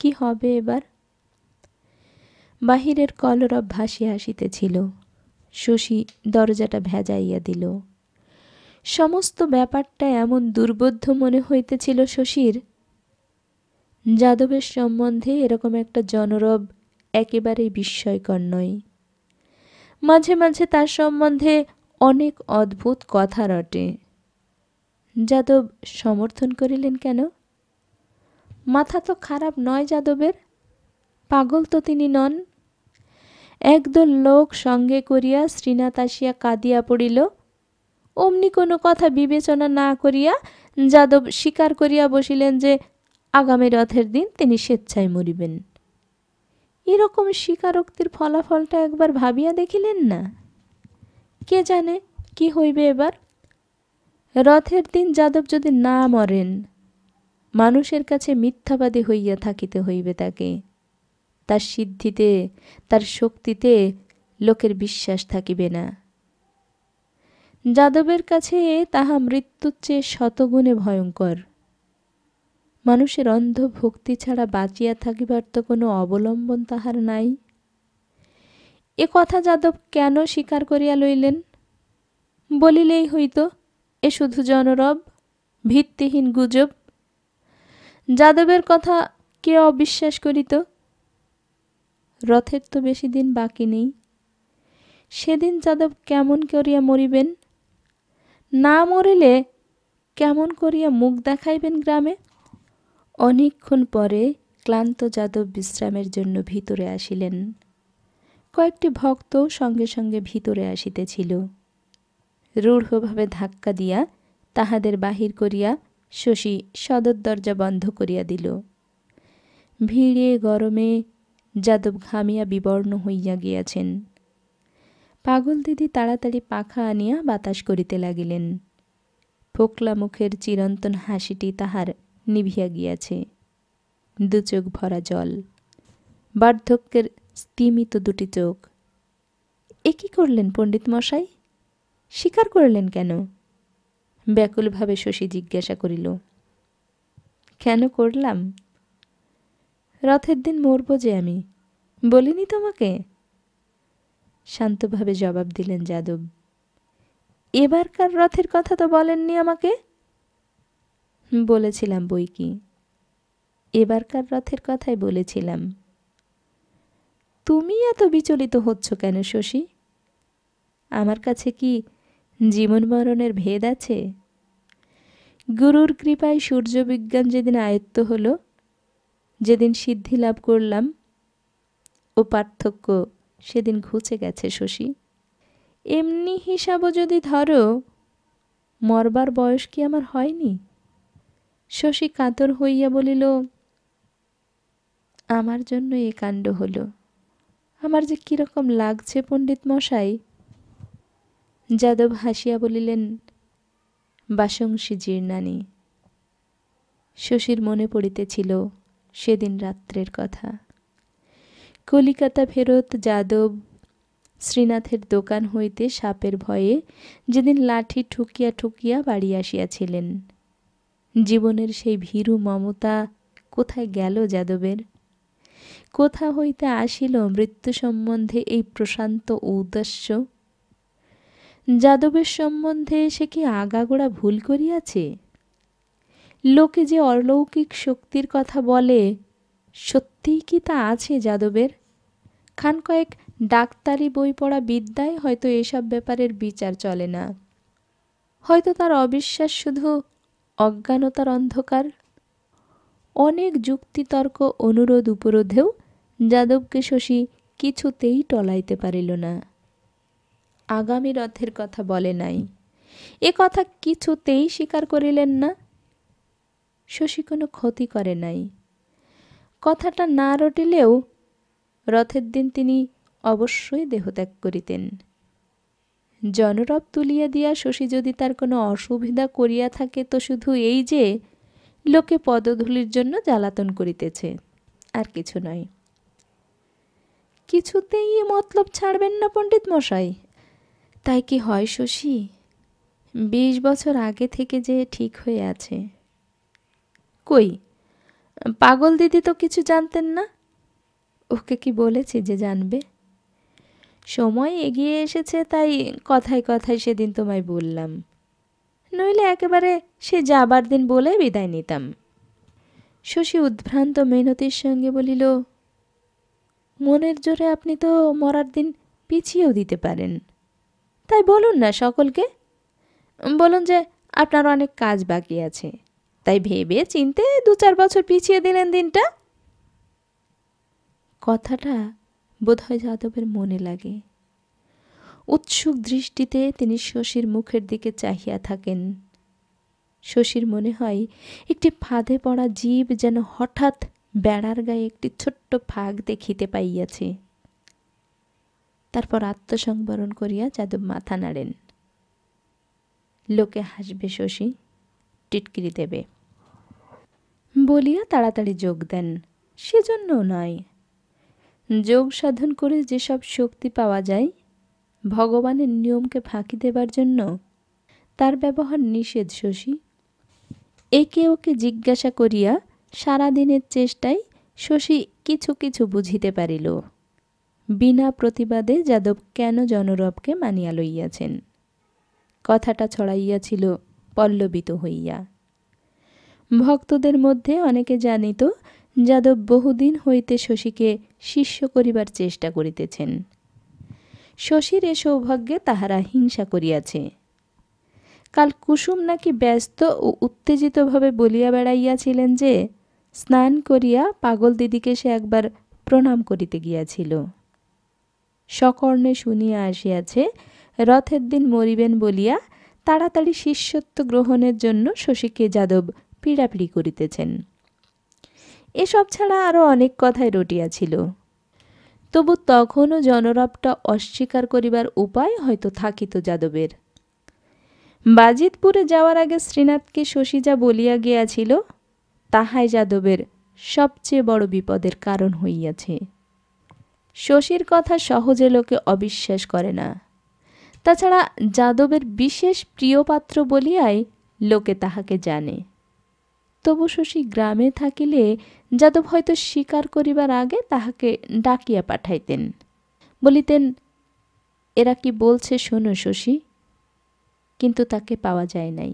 কি হবে এবার? বাহিরের কলরব ভাসিয়া আসিতেছিল। শশী দরজাটা ভেজাইয়া দিল। সমস্ত ব্যাপারটা এমন দুর্বোধ্য মনে হইতেছিল শশীর। যাদবের সম্বন্ধে এরকম একটা জনরব একেবারেই বিস্ময়কর নয়। মাঝে মাঝে তার সম্বন্ধে অনেক অদ্ভুত কথা রটে। যাদব সমর্থন করিলেন কেন? মাথা তো খারাপ নয় যাদবের, পাগল তো তিনি নন। একদল লোক সঙ্গে করিয়া শ্রীনাথ আসিয়া কাঁদিয়া পড়িল। অমনি কোনো কথা বিবেচনা না করিয়া যাদব স্বীকার করিয়া বসিলেন যে আগামী রথের দিন তিনি স্বেচ্ছায় মরিবেন। এরকম স্বীকারোক্তির ফলাফলটা একবার ভাবিয়া দেখিলেন না? কে জানে কি হইবে এবার? রথের দিন যাদব যদি না মরেন, মানুষের কাছে মিথ্যাবাদী হইয়া থাকিতে হইবে তাকে। তার সিদ্ধিতে, তার শক্তিতে লোকের বিশ্বাস থাকিবে না। যাদবের কাছে তাহা মৃত্যুর চেয়ে শতগুণে ভয়ঙ্কর। মানুষের অন্ধ ভক্তি ছাড়া বাঁচিয়া থাকিবার তো কোনো অবলম্বন তাহার নাই। এ কথা যাদব কেন স্বীকার করিয়া লইলেন? বলিলেই হইত এ শুধু জনরব, ভিত্তিহীন গুজব। যাদবের কথা কে অবিশ্বাস করিত? রথের তো বেশি দিন বাকি নেই। সেদিন যাদব কেমন করিয়া মরিবেন? না মরিলে কেমন করিয়া মুখ দেখাইবেন গ্রামে? অনেকক্ষণ পরে ক্লান্ত যাদব বিশ্রামের জন্য ভিতরে আসিলেন। কয়েকটি ভক্ত সঙ্গে সঙ্গে ভিতরে আসিতেছিল। রূঢ়ভাবে ধাক্কা দিয়া তাহাদের বাহির করিয়া শশী সদর দরজা বন্ধ করিয়া দিল। ভিড়ে গরমে যাদব ঘামিয়া বিবর্ণ হইয়া গিয়াছেন। পাগল দিদি তাড়াতাড়ি পাখা আনিয়া বাতাস করিতে লাগিলেন। ফোকলা মুখের চিরন্তন হাসিটি তাহার নিভিয়া গিয়াছে। দু চোখ ভরা জল, বার্ধক্যের স্তিমিত দুটি চোখ। এ কি করলেন পণ্ডিত মশাই? স্বীকার করলেন কেন? ব্যাকুলভাবে শশী জিজ্ঞাসা করিল। কেন করলাম? রথের দিন মরব যে আমি, বলিনি তোমাকে? শান্তভাবে জবাব দিলেন যাদব। এবারকার রথের কথা তো বলেননি আমাকে? বলেছিলাম বই কি, এবারকার রথের কথাই বলেছিলাম। তুমি এত বিচলিত হচ্ছ কেন শশী? আমার কাছে কি জীবন মরণের ভেদ আছে? গুরুর কৃপায় সূর্যবিজ্ঞান যেদিন আয়ত্ত হল, যেদিন সিদ্ধি লাভ করলাম, ও পার্থক্য সেদিন ঘুচে গেছে শশী। এমনি হিসাবও যদি ধরো, মরবার বয়স কি আমার হয়নি? শশী কাতর হইয়া বলিল, আমার জন্য এ কাণ্ড হলো। আমার যে কিরকম লাগছে পণ্ডিত মশাই। যাদব হাসিয়া বলিলেন, বাসংসী জীর্ণানি। শশীর মনে পড়িতেছিল সেদিন রাত্রের কথা। কলিকাতা ফেরত যাদব শ্রীনাথের দোকান হইতে সাপের ভয়ে যেদিন লাঠি ঠুকিয়া ঠুকিয়া বাড়ি আসিয়াছিলেন। জীবনের সেই ভীরু মমতা কোথায় গেল যাদবের? কোথা হইতে আসিল মৃত্যু সম্বন্ধে এই প্রশান্ত ঔদাস্য? যাদবের সম্বন্ধে সে কি আগাগোড়া ভুল করিয়াছে? লোকে যে অলৌকিক শক্তির কথা বলে, সত্যিই কি তা আছে যাদবের? খান কয়েক ডাক্তারি বই পড়া বিদ্যায় হয়তো এসব ব্যাপারের বিচার চলে না। হয়তো তার অবিশ্বাস শুধু অজ্ঞানতার অন্ধকার। অনেক যুক্তিতর্ক অনুরোধ উপরোধেও যাদবকে শশী কিছুতেই টলাইতে পারিল না। আগামী রথের কথা বলে নাই, এ কথা কিছুতেই স্বীকার করিলেন না। শশী কোনো ক্ষতি করে নাই। কথাটা না রটিলেও রথের দিন তিনি অবশ্যই দেহত্যাগ করিতেন। জনরব তুলিয়া দিয়া শশী যদি তার কোনো অসুবিধা করিয়া থাকে তো শুধু এই যে লোকে পদধূলির জন্য জ্বালাতন করিতেছে, আর কিছু নয়। কিছুতেই এ মতলব ছাড়বেন না পণ্ডিত মশাই? তাই কি হয় শশী? 20 বছর আগে থেকে যে ঠিক হয়ে আছে। কই, পাগল দিদি তো কিছু জানতেন না। ওকে কি বলেছি যে জানবে? সময় এগিয়ে এসেছে তাই কথায় কথায় সেদিন তোমায় বললাম, নইলে একেবারে সে যাবার দিন বলে বিদায় নিতাম। শশী উদ্ভ্রান্ত মিনতির সঙ্গে বলিল, মনের জোরে আপনি তো মরার দিন পিছিয়েও দিতে পারেন। তাই বলুন না সকলকে, বলুন যে আপনার অনেক কাজ বাকি আছে, তাই ভেবে চিনতে 2-4 বছর পিছিয়ে দিলেন দিনটা। কথাটা বোধহয় যাদবের মনে লাগে। উৎসুক দৃষ্টিতে তিনি শশীর মুখের দিকে চাহিয়া থাকেন। শশীর মনে হয় একটি ফাঁদে পড়া জীব যেন হঠাৎ বেড়ার গায়ে একটি ছোট্ট ফাঁক দেখিতে পাইয়াছে। তারপর আত্মসংবরণ করিয়া যাদব মাথা নাড়েন। লোকে হাসবে শশী, টিটকিরি দেবে বলিয়া তাড়াতাড়ি যোগ দেন। সেজন্য নয়, যোগ সাধন করে যেসব শক্তি পাওয়া যায় ভগবানের নিয়মকে ফাঁকি দেবার জন্য, তার ব্যবহার নিষেধ শশী। একে ওকে জিজ্ঞাসা করিয়া সারাদিনের চেষ্টায় শশী কিছু কিছু বুঝিতে পারিল বিনা প্রতিবাদে যাদব কেন জনরবকে মানিয়া লইয়াছেন। কথাটা ছড়াইয়াছিল পল্লবিত হইয়া। ভক্তদের মধ্যে অনেকে জানিত যাদব বহুদিন হইতে শশীকে শিষ্য করিবার চেষ্টা করিতেছেন। শশীর এ সৌভাগ্যে তাহারা হিংসা করিয়াছে। কাল কুসুম নাকি ব্যস্ত ও উত্তেজিতভাবে বলিয়া বেড়াইয়াছিলেন যে স্নান করিয়া পাগল দিদিকে সে একবার প্রণাম করিতে গিয়াছিল। সকর্ণে শুনিয়া আসিয়াছে রথের দিন মরিবেন বলিয়া তাড়াতাড়ি শিষ্যত্ব গ্রহণের জন্য শশীকে যাদব পীড়াপিড়ি করিতেছেন। এসব ছাড়া আরও অনেক কথাই রটিয়াছিল। তবু তখনও জনরবটা অস্বীকার করিবার উপায় হয়তো থাকিত যাদবের। বাজিতপুরে যাওয়ার আগে শ্রীনাথকে শশী যা বলিয়া গিয়াছিল তাহাই যাদবের সবচেয়ে বড় বিপদের কারণ হইয়াছে। শশীর কথা সহজে লোকে অবিশ্বাস করে না। তাছাড়া যাদবের বিশেষ প্রিয়পাত্র বলিয়াই লোকে তাহাকে জানে। তবু শশী গ্রামে থাকিলে যাদব হয়তো স্বীকার করিবার আগে তাহাকে ডাকিয়া পাঠাইতেন, বলিতেন, এরা কি বলছে শোনো শশী। কিন্তু তাকে পাওয়া যায় নাই।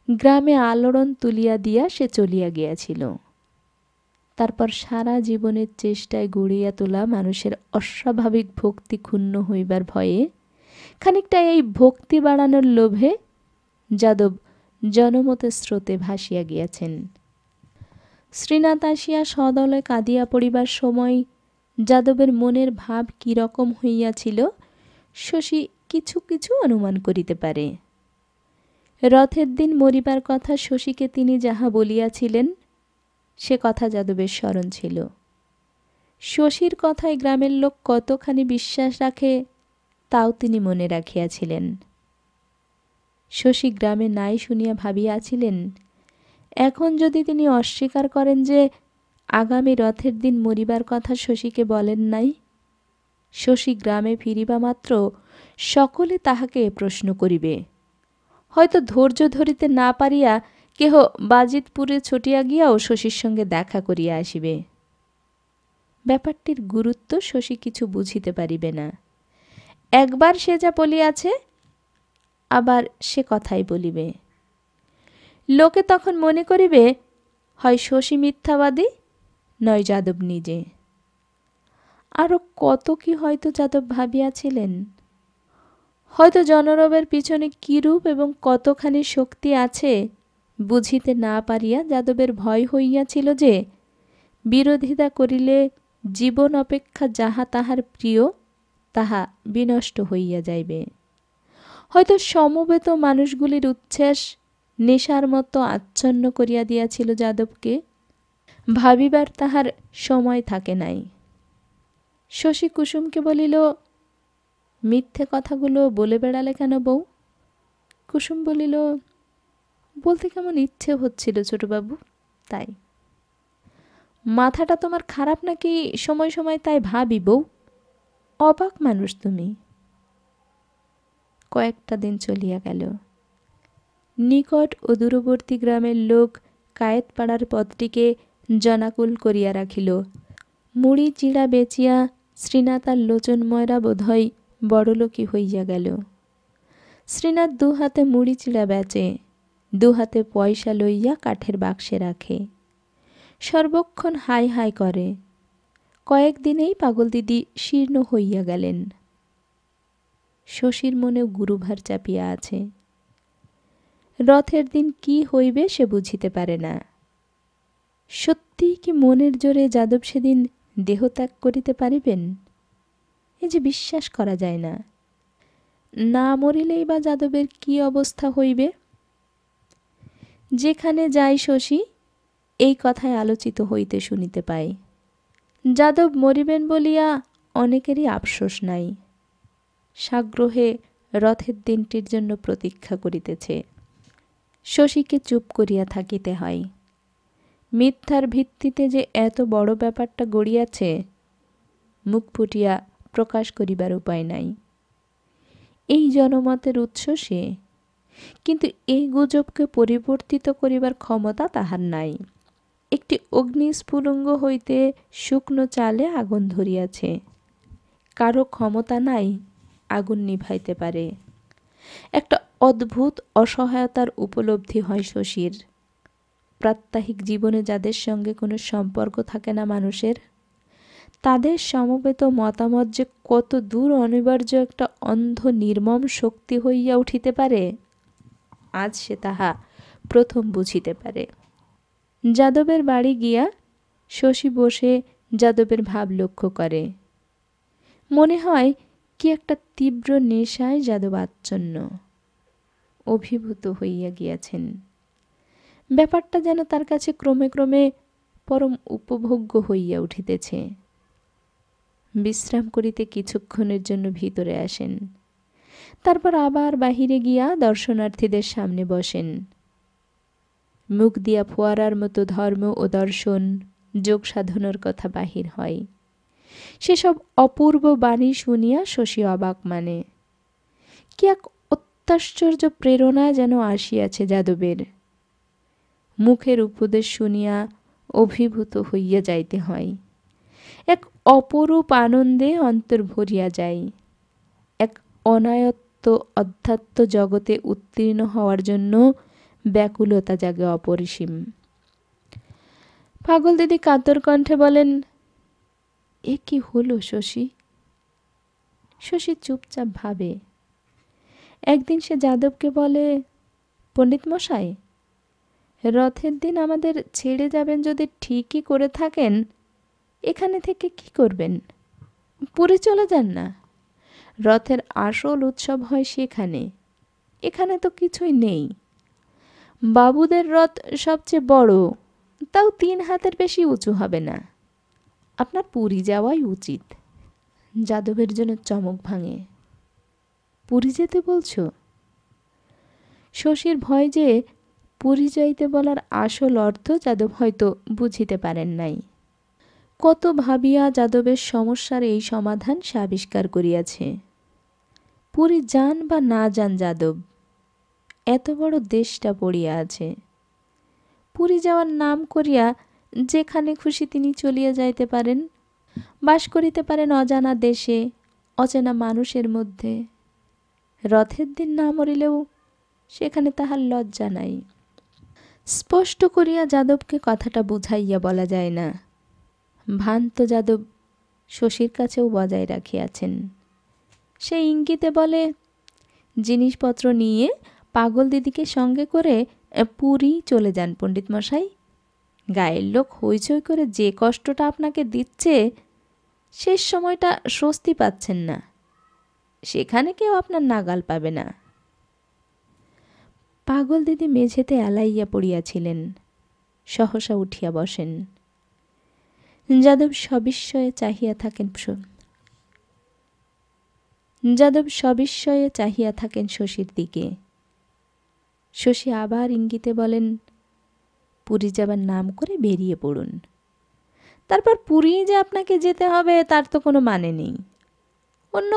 গ্রামে আলোড়ন তুলিয়া দিয়া সে চলিয়া গিয়াছিল। তারপর সারা জীবনের চেষ্টায় গড়িয়া তোলা মানুষের অস্বাভাবিক ভক্তি ক্ষুণ্ণ হইবার ভয়ে, খানিকটা এই ভক্তি বাড়ানোর লোভে যাদব জনমতের স্রোতে ভাসিয়া গিয়াছেন। শ্রীনাথ আসিয়া সদলে কাঁদিয়া পড়িবার সময় যাদবের মনের ভাব কী রকম হইয়াছিল শশী কিছু কিছু অনুমান করিতে পারে। রথের দিন মরিবার কথা শশীকে তিনি যাহা বলিয়াছিলেন সে কথা যাদবের স্মরণ ছিল। শশীর কথায় গ্রামের লোক কতখানি বিশ্বাস রাখে তাও তিনি মনে রাখিয়াছিলেন। শশী গ্রামে নাই শুনিয়া ভাবিয়াছিলেন, এখন যদি তিনি অস্বীকার করেন যে আগামী রথের দিন মরিবার কথা শশীকে বলেন নাই, শশী গ্রামে ফিরিবা মাত্র সকলে তাহাকে প্রশ্ন করিবে। হয়তো ধৈর্য ধরিতে না পারিয়া কেহ বাজিতপুরে ছুটিয়া গিয়াও শশীর সঙ্গে দেখা করিয়া আসিবে। ব্যাপারটির গুরুত্ব শশী কিছু বুঝিতে পারিবে না। একবার সে যা বলিয়াছে আবার সে কথাই বলিবে। লোকে তখন মনে করিবে হয় শশী মিথ্যাবাদী, নয় যাদব নিজে। আরও কত কি হয়তো যাদব ভাবিয়াছিলেন। হয়তো জনরবের পিছনে কিরূপ এবং কতখানি শক্তি আছে বুঝিতে না পারিয়া যাদবের ভয় হইয়াছিল যে বিরোধিতা করিলে জীবন অপেক্ষা যাহা তাহার প্রিয় তাহা বিনষ্ট হইয়া যাইবে। হয়তো সমবেত মানুষগুলির উচ্ছ্বাস নেশার মতো আচ্ছন্ন করিয়া দিয়াছিল যাদবকে। ভাবিবার তাহার সময় থাকে নাই। শশী কুসুমকে বলিল, মিথ্যে কথাগুলো বলে বেড়ালে কেন বউ? কুসুম বলিল, বলতে কেমন ইচ্ছে হচ্ছিল ছোটবাবু, তাই। মাথাটা তোমার খারাপ নাকি সময় সময় তাই ভাবি বউ। অবাক মানুষ তুমি। কয়েকটা দিন চলিয়া গেল। নিকট ও দূরবর্তী গ্রামের লোক কায়েতপাড়ার পথটিকে জনাকুল করিয়া রাখিল। মুড়ি চিড়া বেচিয়া শ্রীনাথ আর লোচনময়রা বোধহয় বড়লোকই হইয়া গেল। শ্রীনাথ দু হাতে মুড়ি চিড়া বেচে, দু হাতে পয়সা লইয়া কাঠের বাক্সে রাখে। সর্বক্ষণ হাই হাই করে। কয়েকদিনেই পাগল দিদি শীর্ণ হইয়া গেলেন। শশীর মনেও গুরুভার চাপিয়া আছে। রথের দিন কি হইবে সে বুঝিতে পারে না। সত্যি কি মনের জোরে যাদব সেদিন দেহত্যাগ করিতে পারিবেন? এ যে বিশ্বাস করা যায় না। না মরিলেই বা যাদবের কি অবস্থা হইবে? যেখানে যাই শশী এই কথায় আলোচিত হইতে শুনিতে পাই। যাদব মরিবেন বলিয়া অনেকেরই আফসোস নাই। সাগ্রহে রথের দিনটির জন্য প্রতীক্ষা করিতেছে। শশীকে চুপ করিয়া থাকিতে হয়। মিথ্যার ভিত্তিতে যে এত বড় ব্যাপারটা গড়িয়াছে মুখ ফুটিয়া প্রকাশ করিবার উপায় নাই। এই জনমতের উৎস সে, কিন্তু এই গুজবকে পরিবর্তিত করিবার ক্ষমতা তাহার নাই। একটি অগ্নিস্ফুলিঙ্গ হইতে শুকনো চালে আগুন ধরিয়াছে, কারো ক্ষমতা নাই আগুন নিভাইতে পারে। একটা অদ্ভুত অসহায়তার উপলব্ধি হয় শশীর। প্রাত্যহিক জীবনে যাদের সঙ্গে কোনো সম্পর্ক থাকে না মানুষের, তাদের সমবেত মতামত যে কত দূর অনিবার্য একটা অন্ধ নির্মম শক্তি হইয়া উঠিতে পারে, আজ সে তাহা প্রথম বুঝিতে পারে। যাদবের বাড়ি গিয়া শশী বসে যাদবের ভাব লক্ষ্য করে। মনে হয় কি একটা তীব্র নেশায় যাদব আচ্ছন্ন, অভিভূত হইয়া গিয়াছেন। ব্যাপারটা যেন তার কাছে ক্রমে ক্রমে পরম উপভোগ্য হইয়া উঠিতেছে। বিশ্রাম করিতে কিছুক্ষণের জন্য ভিতরে আসেন, তারপর আবার বাহিরে গিয়া দর্শনার্থীদের সামনে বসেন। মুখ দিয়া ফোয়ারার মতো ধর্ম ও দর্শন যোগ সাধনের কথা বাহির হয়। সেসব অপূর্ব বাণী শুনিয়া শশী অবাক মানে। কি এক অত্যাশ্চর্য প্রেরণা যেন আসিয়াছে যাদবের। মুখের উপদেশ শুনিয়া অভিভূত হইয়া যাইতে হয়। এক অপরূপ আনন্দে অন্তর ভরিয়া যায়। এক অনায়ত্ত অধ্যাত্ম জগতে উত্তীর্ণ হওয়ার জন্য ব্যাকুলতা জাগে অপরিসীম। পাগল দিদি কাতর কণ্ঠে বলেন, এ কি হলো শশী? শশী চুপচাপ ভাবে। একদিন সে যাদবকে বলে, পণ্ডিত মশাই, রথের দিন আমাদের ছেড়ে যাবেন যদি ঠিকই করে থাকেন, এখানে থেকে কি করবেন? পুরী চলে যান না। রথের আসল উৎসব হয় সেখানে, এখানে তো কিছুই নেই। বাবুদের রথ সবচেয়ে বড়, তাও 3 হাতের বেশি উঁচু হবে না। আপনার পুরী যাওয়াই উচিত। যাদবের জন্য চমক ভাঙে। পুরী যেতে বলছো? শশীর ভয় যে পুরী যাইতে বলার আসল অর্থ যাদব হয়তো বুঝিতে পারেন নাই। কত ভাবিয়া যাদবের সমস্যার এই সমাধান সে আবিষ্কার করিয়াছে। পুরী যান বা না যান যাদব, এত বড় দেশটা পড়িয়া আছে। পুরী যাওয়ার নাম করিয়া যেখানে খুশি তিনি চলিয়া যাইতে পারেন, বাস করিতে পারেন অজানা দেশে, অচেনা মানুষের মধ্যে। রথের দিন না মরিলেও সেখানে তাহার লজ্জা নাই। স্পষ্ট করিয়া যাদবকে কথাটা বুঝাইয়া বলা যায় না। ভ্রান্ত যাদব শশীর কাছেও বজায় রাখিয়াছেন। সে ইঙ্গিতে বলে, জিনিসপত্র নিয়ে পাগল দিদিকে সঙ্গে করে পুরী চলে যান পণ্ডিত মশাই। গায়ের লোক হইচই করে যে কষ্টটা আপনাকে দিচ্ছে, শেষ সময়টা স্বস্তি পাচ্ছেন না, সেখানে কেউ আপনার নাগাল পাবে না। পাগল দিদি মেঝেতে এলাইয়া পড়িয়াছিলেন। সহসা উঠিয়া বসেন। যাদব সবিস্ময়ে চাহিয়া থাকেন শশীর দিকে। শশী আবার ইঙ্গিতে বলেন, পুরী যাবার নাম করে বেরিয়ে পড়ুন। তারপর পুরী যে আপনাকে যেতে হবে তার তো কোনো মানে নেই। অন্য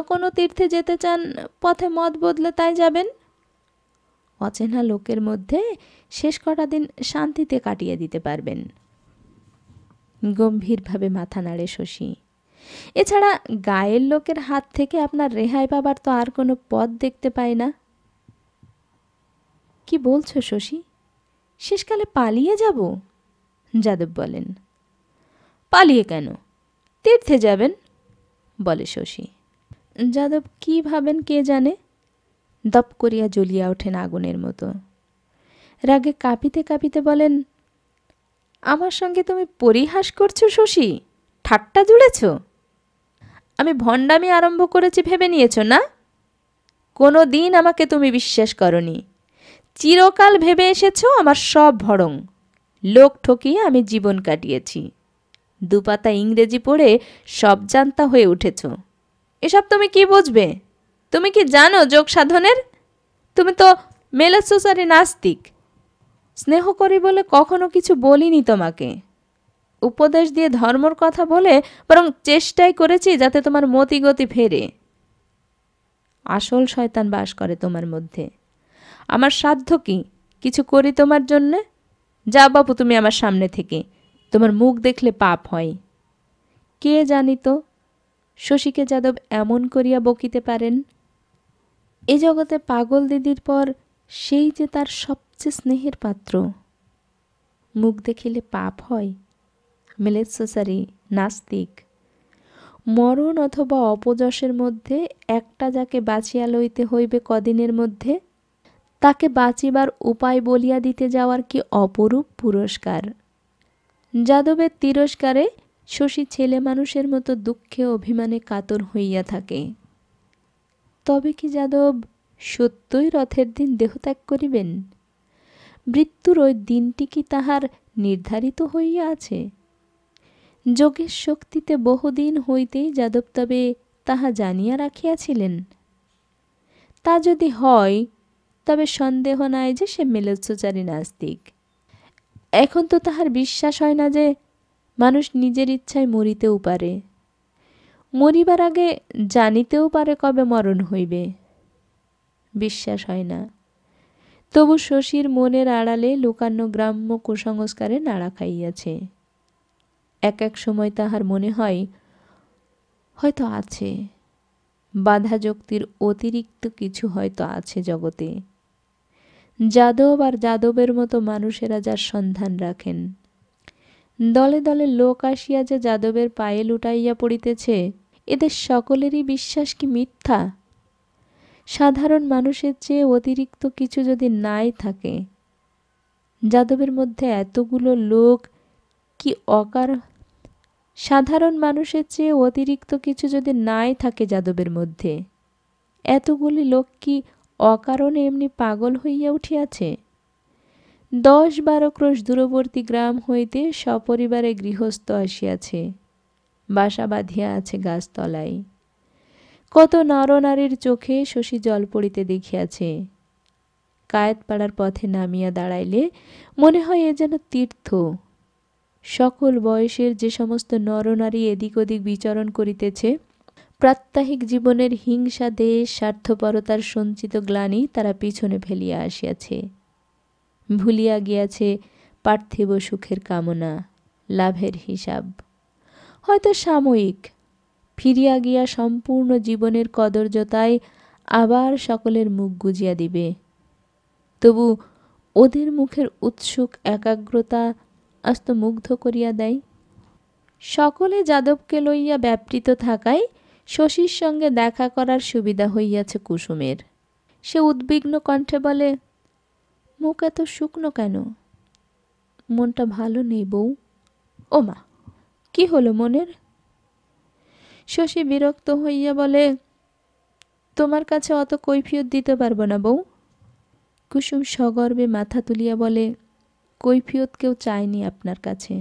কোনো তীর্থে যেতে চান, পথে মত বদলে তাই যাবেন। অচেনা লোকের মধ্যে শেষ কটা দিন শান্তিতে কাটিয়ে দিতে পারবেন। গম্ভীরভাবে মাথা নাড়ে শশী। এছাড়া গায়ের লোকের হাত থেকে আপনার রেহাই পাবার তো আর কোনো পথ দেখতে পাই না। কি বলছো শশী? শেষকালে পালিয়ে যাব? যাদব বলেন। পালিয়ে কেন, তীর্থে যাবেন, বলে শশী। যাদব কি ভাবেন কে জানে। দপ করিয়া জ্বলিয়া ওঠেন আগুনের মতো। রাগে কাঁপিতে কাঁপিতে বলেন, আমার সঙ্গে তুমি পরিহাস করছো শশী? ঠাট্টা জুড়েছ? আমি ভণ্ডামি আরম্ভ করেছি ভেবে নিয়েছ না? কোনো দিন আমাকে তুমি বিশ্বাস করনি। চিরকাল ভেবে এসেছ আমার সব ভড়ং। লোক ঠকিয়ে আমি জীবন কাটিয়েছি। দুপাতা ইংরেজি পড়ে সব জানতা হয়ে উঠেছ। এসব তুমি কি বুঝবে? তুমি কি জানো যোগ সাধনের? তুমি তো মেলেচ্ছারি নাস্তিক। স্নেহ করি বলে কখনো কিছু বলিনি তোমাকে। উপদেশ দিয়ে ধর্মর কথা বলে বরং চেষ্টাই করেছি যাতে তোমার মতিগতি ফেরে। আসল শয়তান বাস করে তোমার মধ্যে। আমার সাধ্য কি কিছু করি তোমার জন্যে? যা বাপু তুমি আমার সামনে থেকে, তোমার মুখ দেখলে পাপ হয়। কে জানিত শশীকে যাদব এমন করিয়া বকিতে পারেন। এ জগতে পাগল দিদির পর সেই যে তার সবচেয়ে স্নেহের পাত্র। মুখ দেখিলে পাপ হয়? মেলেচ্ছারি, নাস্তিক। মরণ অথবা অপযশের মধ্যে একটা যাকে বাঁচিয়া লইতে হইবে কদিনের মধ্যে, তাকে বাঁচিবার উপায় বলিয়া দিতে যাওয়ার কি অপরূপ পুরস্কার। যাদবের তিরস্কারে শশী ছেলে মানুষের মতো দুঃখে অভিমানে কাতর হইয়া থাকে। তবে কি যাদব সত্যই রথের দিন দেহত্যাগ করিবেন? মৃত্যুর ওই দিনটি কি তাহার নির্ধারিত হইয়া আছে? যোগের শক্তিতে বহুদিন হইতেই যাদব তবে তাহা জানিয়া রাখিয়াছিলেন। তা যদি হয় তবে সন্দেহ নাই যে সে মেলেচ্ছারি নাস্তিক। এখন তো তাহার বিশ্বাস হয় না যে মানুষ নিজের ইচ্ছায় মরিতেও পারে। মরিবার আগে জানিতেও পারে কবে মরণ হইবে। বিশ্বাস হয় না। তবু শশীর মনের আড়ালে লুকানো গ্রাম্য কুসংস্কারে নাড়া খাইয়াছে। এক এক সময় তাহার মনে হয় হয়তো আছে, বাধা যুক্তির অতিরিক্ত কিছু হয়তো আছে জগতে। যাদব আর যাদবের মতো মানুষেরা যার সন্ধান রাখেন। দলে দলে লোক আসিয়া যে যাদবের পায়ে লুটাইয়া পড়িতেছে, এদের সকলেরই বিশ্বাস কি মিথ্যা? সাধারণ মানুষের চেয়ে অতিরিক্ত কিছু যদি নাই থাকে, যাদবের মধ্যে এতগুলো লোক কি সাধারণ মানুষের চেয়ে অতিরিক্ত কিছু যদি নাই থাকে যাদবের মধ্যে, এতগুলি লোক কি অকারণে এমনি পাগল হইয়া উঠিয়াছে? 10-12 ক্রোশ দূরবর্তী গ্রাম হইতে সপরিবারে গৃহস্থ আসিয়াছে, বাসা বাঁধিয়া আছে গাছতলায়। কত নরনারীর চোখে শশী জল পড়িতে দেখিয়াছে। কায়েতপাড়ার পথে নামিয়া দাঁড়াইলে মনে হয় এ যেন তীর্থ। সকল বয়সের যে সমস্ত নরনারী এদিক ওদিক বিচরণ করিতেছে, প্রাত্যহিক জীবনের হিংসা, দেশ, স্বার্থপরতার সঞ্চিত গ্লানি তারা পিছনে ফেলিয়া আসিয়াছে। ভুলিয়া গিয়াছে পার্থিব সুখের কামনা, লাভের হিসাব। হয়তো সাময়িক, ফিরিয়া গিয়া সম্পূর্ণ জীবনের কদর্যতায় আবার সকলের মুখ গুজিয়া দিবে। তবু ওদের মুখের উৎসুক একাগ্রতা আস্ত মুগ্ধ করিয়া দেয়। সকলে যাদবকে লইয়া ব্যাপৃত থাকায় শশীর সঙ্গে দেখা করার সুবিধা হইয়াছে কুসুমের। সে উদ্বিগ্ন কণ্ঠে বলে, মুখ এত শুকনো কেন? মনটা ভালো নেই বউ। ও মা, কি হলো মনের? শশী বিরক্ত হইয়া বলে, তোমার কাছে অত কৈফিয়ত দিতে পারবো না বউ। কুসুম সগর্বে মাথা তুলিয়া বলে, কৈফিয়ত কেউ চায়নি আপনার কাছে।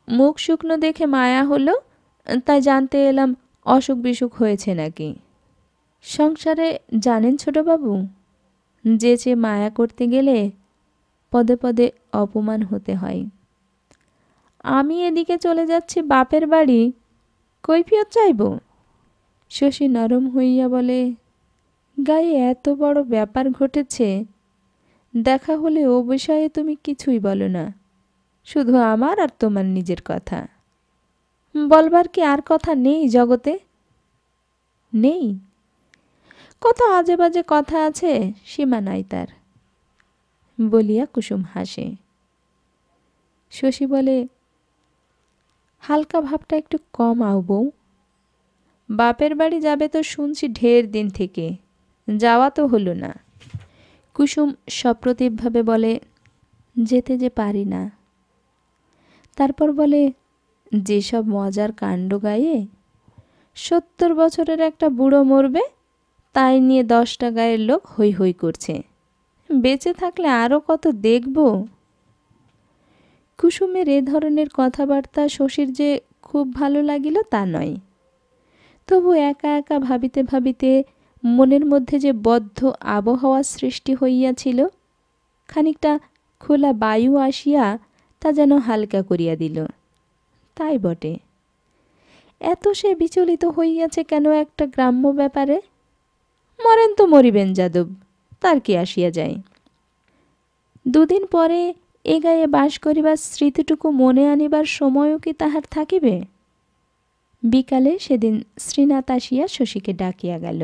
মুখ শুকনো দেখে মায়া হলো, তাই জানতে এলাম অসুখ বিসুখ হয়েছে নাকি। সংসারে জানেন ছোটবাবু, যে চেয়ে মায়া করতে গেলে পদে পদে অপমান হতে হয়। আমি এদিকে চলে যাচ্ছি বাপের বাড়ি, কৈফিয়ত চাইব? শশী নরম হইয়া বলে, গায়ে এত বড় ব্যাপার ঘটেছে, দেখা হলে ও বিষয়ে তুমি কিছুই বলো না, শুধু আমার আর তোমার নিজের কথা। বলবার কি আর কথা নেই জগতে? নেই? কত আজে বাজে কথা আছে, সীমা নাই তার, বলিয়া কুসুম হাসে। শশী বলে, হালকা ভাবটা একটু কম আও বউ। বাপের বাড়ি যাবে তো শুনছি ঢের দিন থেকে, যাওয়া তো হলো না। কুসুম সপ্রতিভভাবে বলে, যেতে যে পারি না। তারপর বলে, যেসব মজার কাণ্ড গায়ে, 70 বছরের একটা বুড়ো মরবে, তাই নিয়ে 10টা গায়ের লোক হৈ হৈ করছে। বেঁচে থাকলে আরও কত দেখব। কুসুমের এ ধরনের কথাবার্তা শশীর যে খুব ভালো লাগিল তা নয়। তবু একা একা ভাবিতে ভাবিতে মনের মধ্যে যে বদ্ধ আবহাওয়া সৃষ্টি হইয়াছিল, খানিকটা খোলা বায়ু আসিয়া তা যেন হালকা করিয়া দিল। তাই বটে, এত সে বিচলিত হইয়াছে কেন একটা গ্রাম্য ব্যাপারে? মরেন তো মরিবেন যাদব, তার কি আসিয়া যায়। দুদিন পরে এ গায়ে বাস করিবার স্মৃতিটুকু মনে আনিবার সময়ও কি তাহার থাকিবে? বিকালে সেদিন শ্রীনাথ আসিয়া শশীকে ডাকিয়া গেল।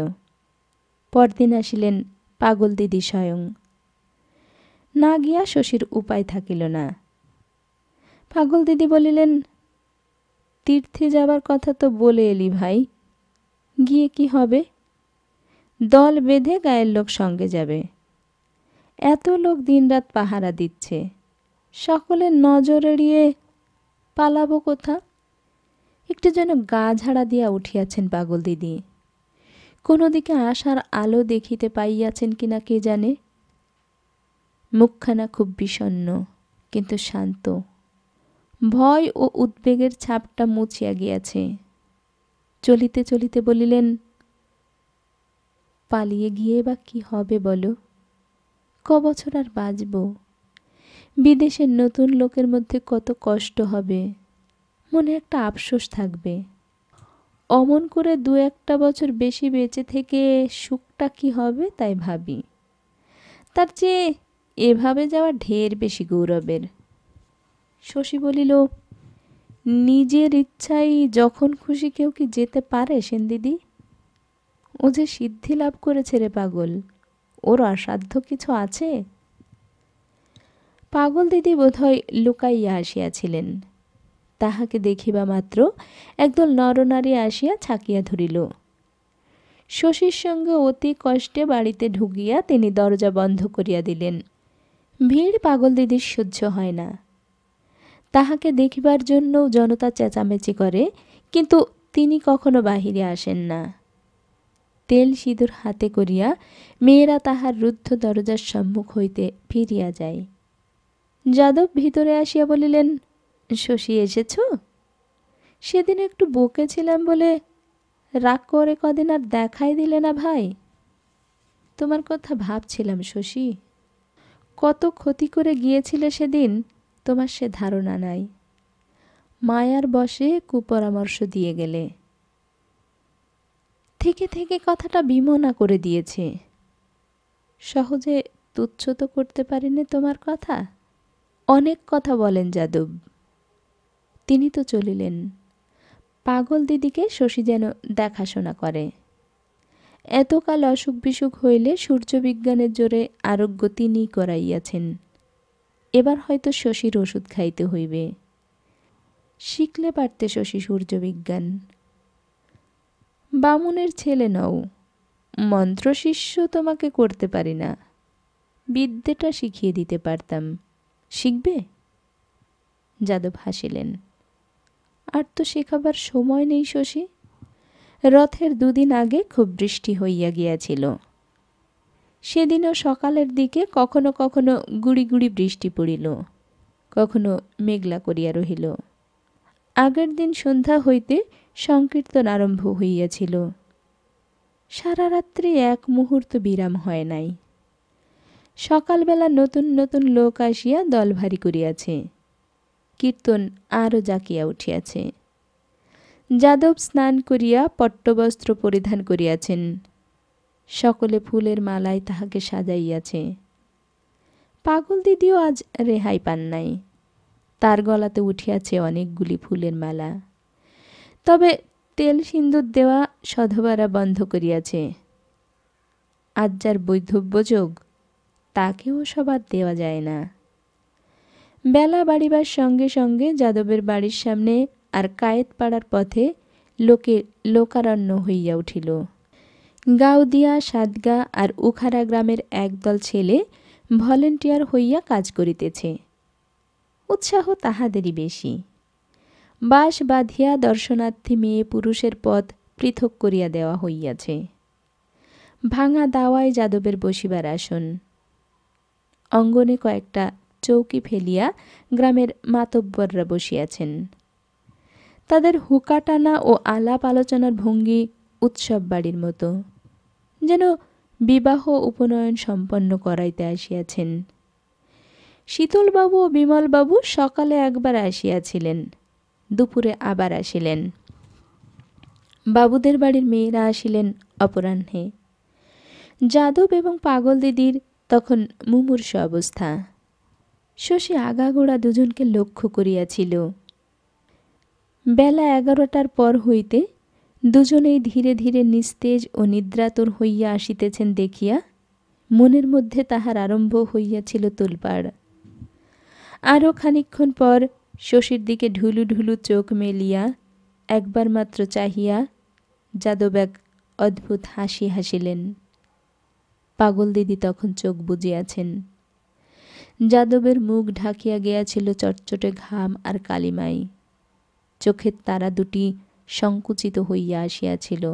পরদিন আসিলেন পাগল দিদি স্বয়ং। না গিয়া শশীর উপায় থাকিল না। পাগল দিদি বলিলেন, তীর্থে যাবার কথা তো বলে এলি ভাই, গিয়ে কি হবে? দল বেঁধে গায়ের লোক সঙ্গে যাবে। এত লোক দিনরাত পাহারা দিচ্ছে, সকলের নজর এড়িয়ে পালাবো কোথা? একটু যেন গা ঝাড়া দিয়া উঠিয়াছেন পাগল দিদি। কোনো দিকে আশার আলো দেখিতে পাইয়াছেন কিনা কে জানে। মুখখানা খুব বিষণ্ণ কিন্তু শান্ত। ভয় ও উদ্বেগের ছাপটা মুছিয়া গিয়াছে। চলিতে চলিতে বলিলেন, পালিয়ে গিয়ে বা কি হবে বলো? কবছর আর বাঁচব? বিদেশের নতুন লোকের মধ্যে কত কষ্ট হবে, মনে একটা আফসোস থাকবে। অমন করে 2-1টা বছর বেশি বেঁচে থেকে সুখটা কি হবে তাই ভাবি। তার চেয়ে এভাবে যাওয়া ঢের বেশি গৌরবের। শশী বলিল, নিজের ইচ্ছাই যখন খুশি কেউ কি যেতে পারে সেন দিদি? ও যে সিদ্ধি লাভ করেছে রে পাগল, ওর অসাধ্য কিছু আছে? পাগল দিদি বোধহয় লুকাইয়া আসিয়াছিলেন। তাহাকে দেখিবা মাত্র একদল নরনারী আসিয়া ছাকিয়া ধরিল। শশীর সঙ্গে অতি কষ্টে বাড়িতে ঢুকিয়া তিনি দরজা বন্ধ করিয়া দিলেন। ভিড় পাগল দিদির সহ্য হয় না। তাহাকে দেখিবার জন্য জনতা চেঁচামেচি করে, কিন্তু তিনি কখনো বাহিরে আসেন না। তেল সিঁদুর হাতে করিয়া মেয়েরা তাহার রুদ্ধ দরজার সম্মুখ হইতে ফিরিয়া যায়। যাদব ভিতরে আসিয়া বলিলেন, শশী এসেছ? সেদিন একটু বকেছিলাম বলে রাগ করে কদিন আর দেখাই দিলে না ভাই। তোমার কথা ভাবছিলাম শশী, কত ক্ষতি করে গিয়েছিলে সেদিন, তোমার সে ধারণা নাই। মায়ার বশে কুপরামর্শ দিয়ে গেলে। থেকে থেকে কথাটা বিমনা করে দিয়েছে। সহজে তুচ্ছ তো করতে পারিনি তোমার কথা। অনেক কথা বলেন যাদব। তিনি তো চলিলেন। পাগল দিদিকে শশী যেন দেখাশোনা করে। এতকাল অসুখ বিসুখ হইলে সূর্যবিজ্ঞানের জোরে আরোগ্য তিনিই করাইয়াছেন। এবার হয়তো শশীর ওষুধ খাইতে হইবে। শিখলে পারতে শশী সূর্যবিজ্ঞান। বামুনের ছেলে নও, মন্ত্রশিষ্য তোমাকে করতে পারি না, বিদ্যেটা শিখিয়ে দিতে পারতাম, শিখবে? যাদব হাসিলেন। আর তো শেখাবার সময় নেই শশী। রথের দুদিন আগে খুব বৃষ্টি হইয়া গিয়াছিল। সেদিনও সকালের দিকে কখনো কখনো গুড়ি গুড়ি বৃষ্টি পড়িল, কখনো মেঘলা করিয়া রহিল। আগের দিন সন্ধ্যা হইতে সংকীর্তন আরম্ভ হইয়াছিল। সারা রাত্রি এক মুহূর্ত বিরাম হয় নাই। সকালবেলা নতুন নতুন লোক আসিয়া দল ভারী করিয়াছে। কীর্তন আরও জাকিয়া উঠিয়াছে। যাদব স্নান করিয়া পট্টবস্ত্র পরিধান করিয়াছেন। সকলে ফুলের মালায় তাহাকে সাজাইয়াছে। পাগল দিদিও আজ রেহাই পান নাই। তার গলাতে উঠিয়াছে অনেকগুলি ফুলের মালা। তবে তেল সিন্দুর দেওয়া সধবারা বন্ধ করিয়াছে। আজ যার বৈধব্যযোগ তাকেও সবার দেওয়া যায় না। বেলা বাড়িবার সঙ্গে সঙ্গে যাদবের বাড়ির সামনে আর কায়েতপাড়ার পথে লোকারণ্য হইয়া উঠিল। গাউদিয়া, সাদগা আর উখারা গ্রামের একদল ছেলে ভলেন্টিয়ার হইয়া কাজ করিতেছে। উৎসাহ তাহাদেরই বেশি। বাঁশ বাঁধিয়া দর্শনার্থী মেয়ে পুরুষের পথ পৃথক করিয়া দেওয়া হইয়াছে। ভাঙা দাওয়ায় যাদবের বসিবার আসন। অঙ্গনে কয়েকটা চৌকি ফেলিয়া গ্রামের মাতব্বররা বসিয়াছেন। তাদের হুকা টানা ও আলাপ আলোচনার ভঙ্গি উৎসব বাড়ির মতো, যেন বিবাহ উপনয়ন সম্পন্ন করাইতে আসিয়াছেন। শীতলবাবু ও বিমলবাবু সকালে একবার আসিয়াছিলেন, দুপুরে আবার আসিলেন। বাবুদের বাড়ির মেয়েরা আসিলেন অপরাহ্নে। যাদব এবং পাগল দিদির তখন মুমূর্ষ অবস্থা। শশী আগাগোড়া দুজনকে লক্ষ্য করিয়াছিল। বেলা 11টার পর হইতে দুজনেই ধীরে ধীরে নিস্তেজ ও নিদ্রাতুর হইয়া আসিতেছেন দেখিয়া মনের মধ্যে তাহার আরম্ভ হইয়াছিল তোলপাড়। আরও খানিকক্ষণ পর শশীর দিকে ঢুলু ঢুলু চোখ মেলিয়া একবার মাত্র চাহিয়া যাদব এক অদ্ভুত হাসি হাসিলেন। পাগল দিদি তখন চোখ বুজিয়াছেন। যাদবের মুখ ঢাকিয়া গিয়াছিল চটচটে ঘাম আর কালিমাই। চোখের তারা দুটি সংকুচিত হইয়া আসিয়াছিল।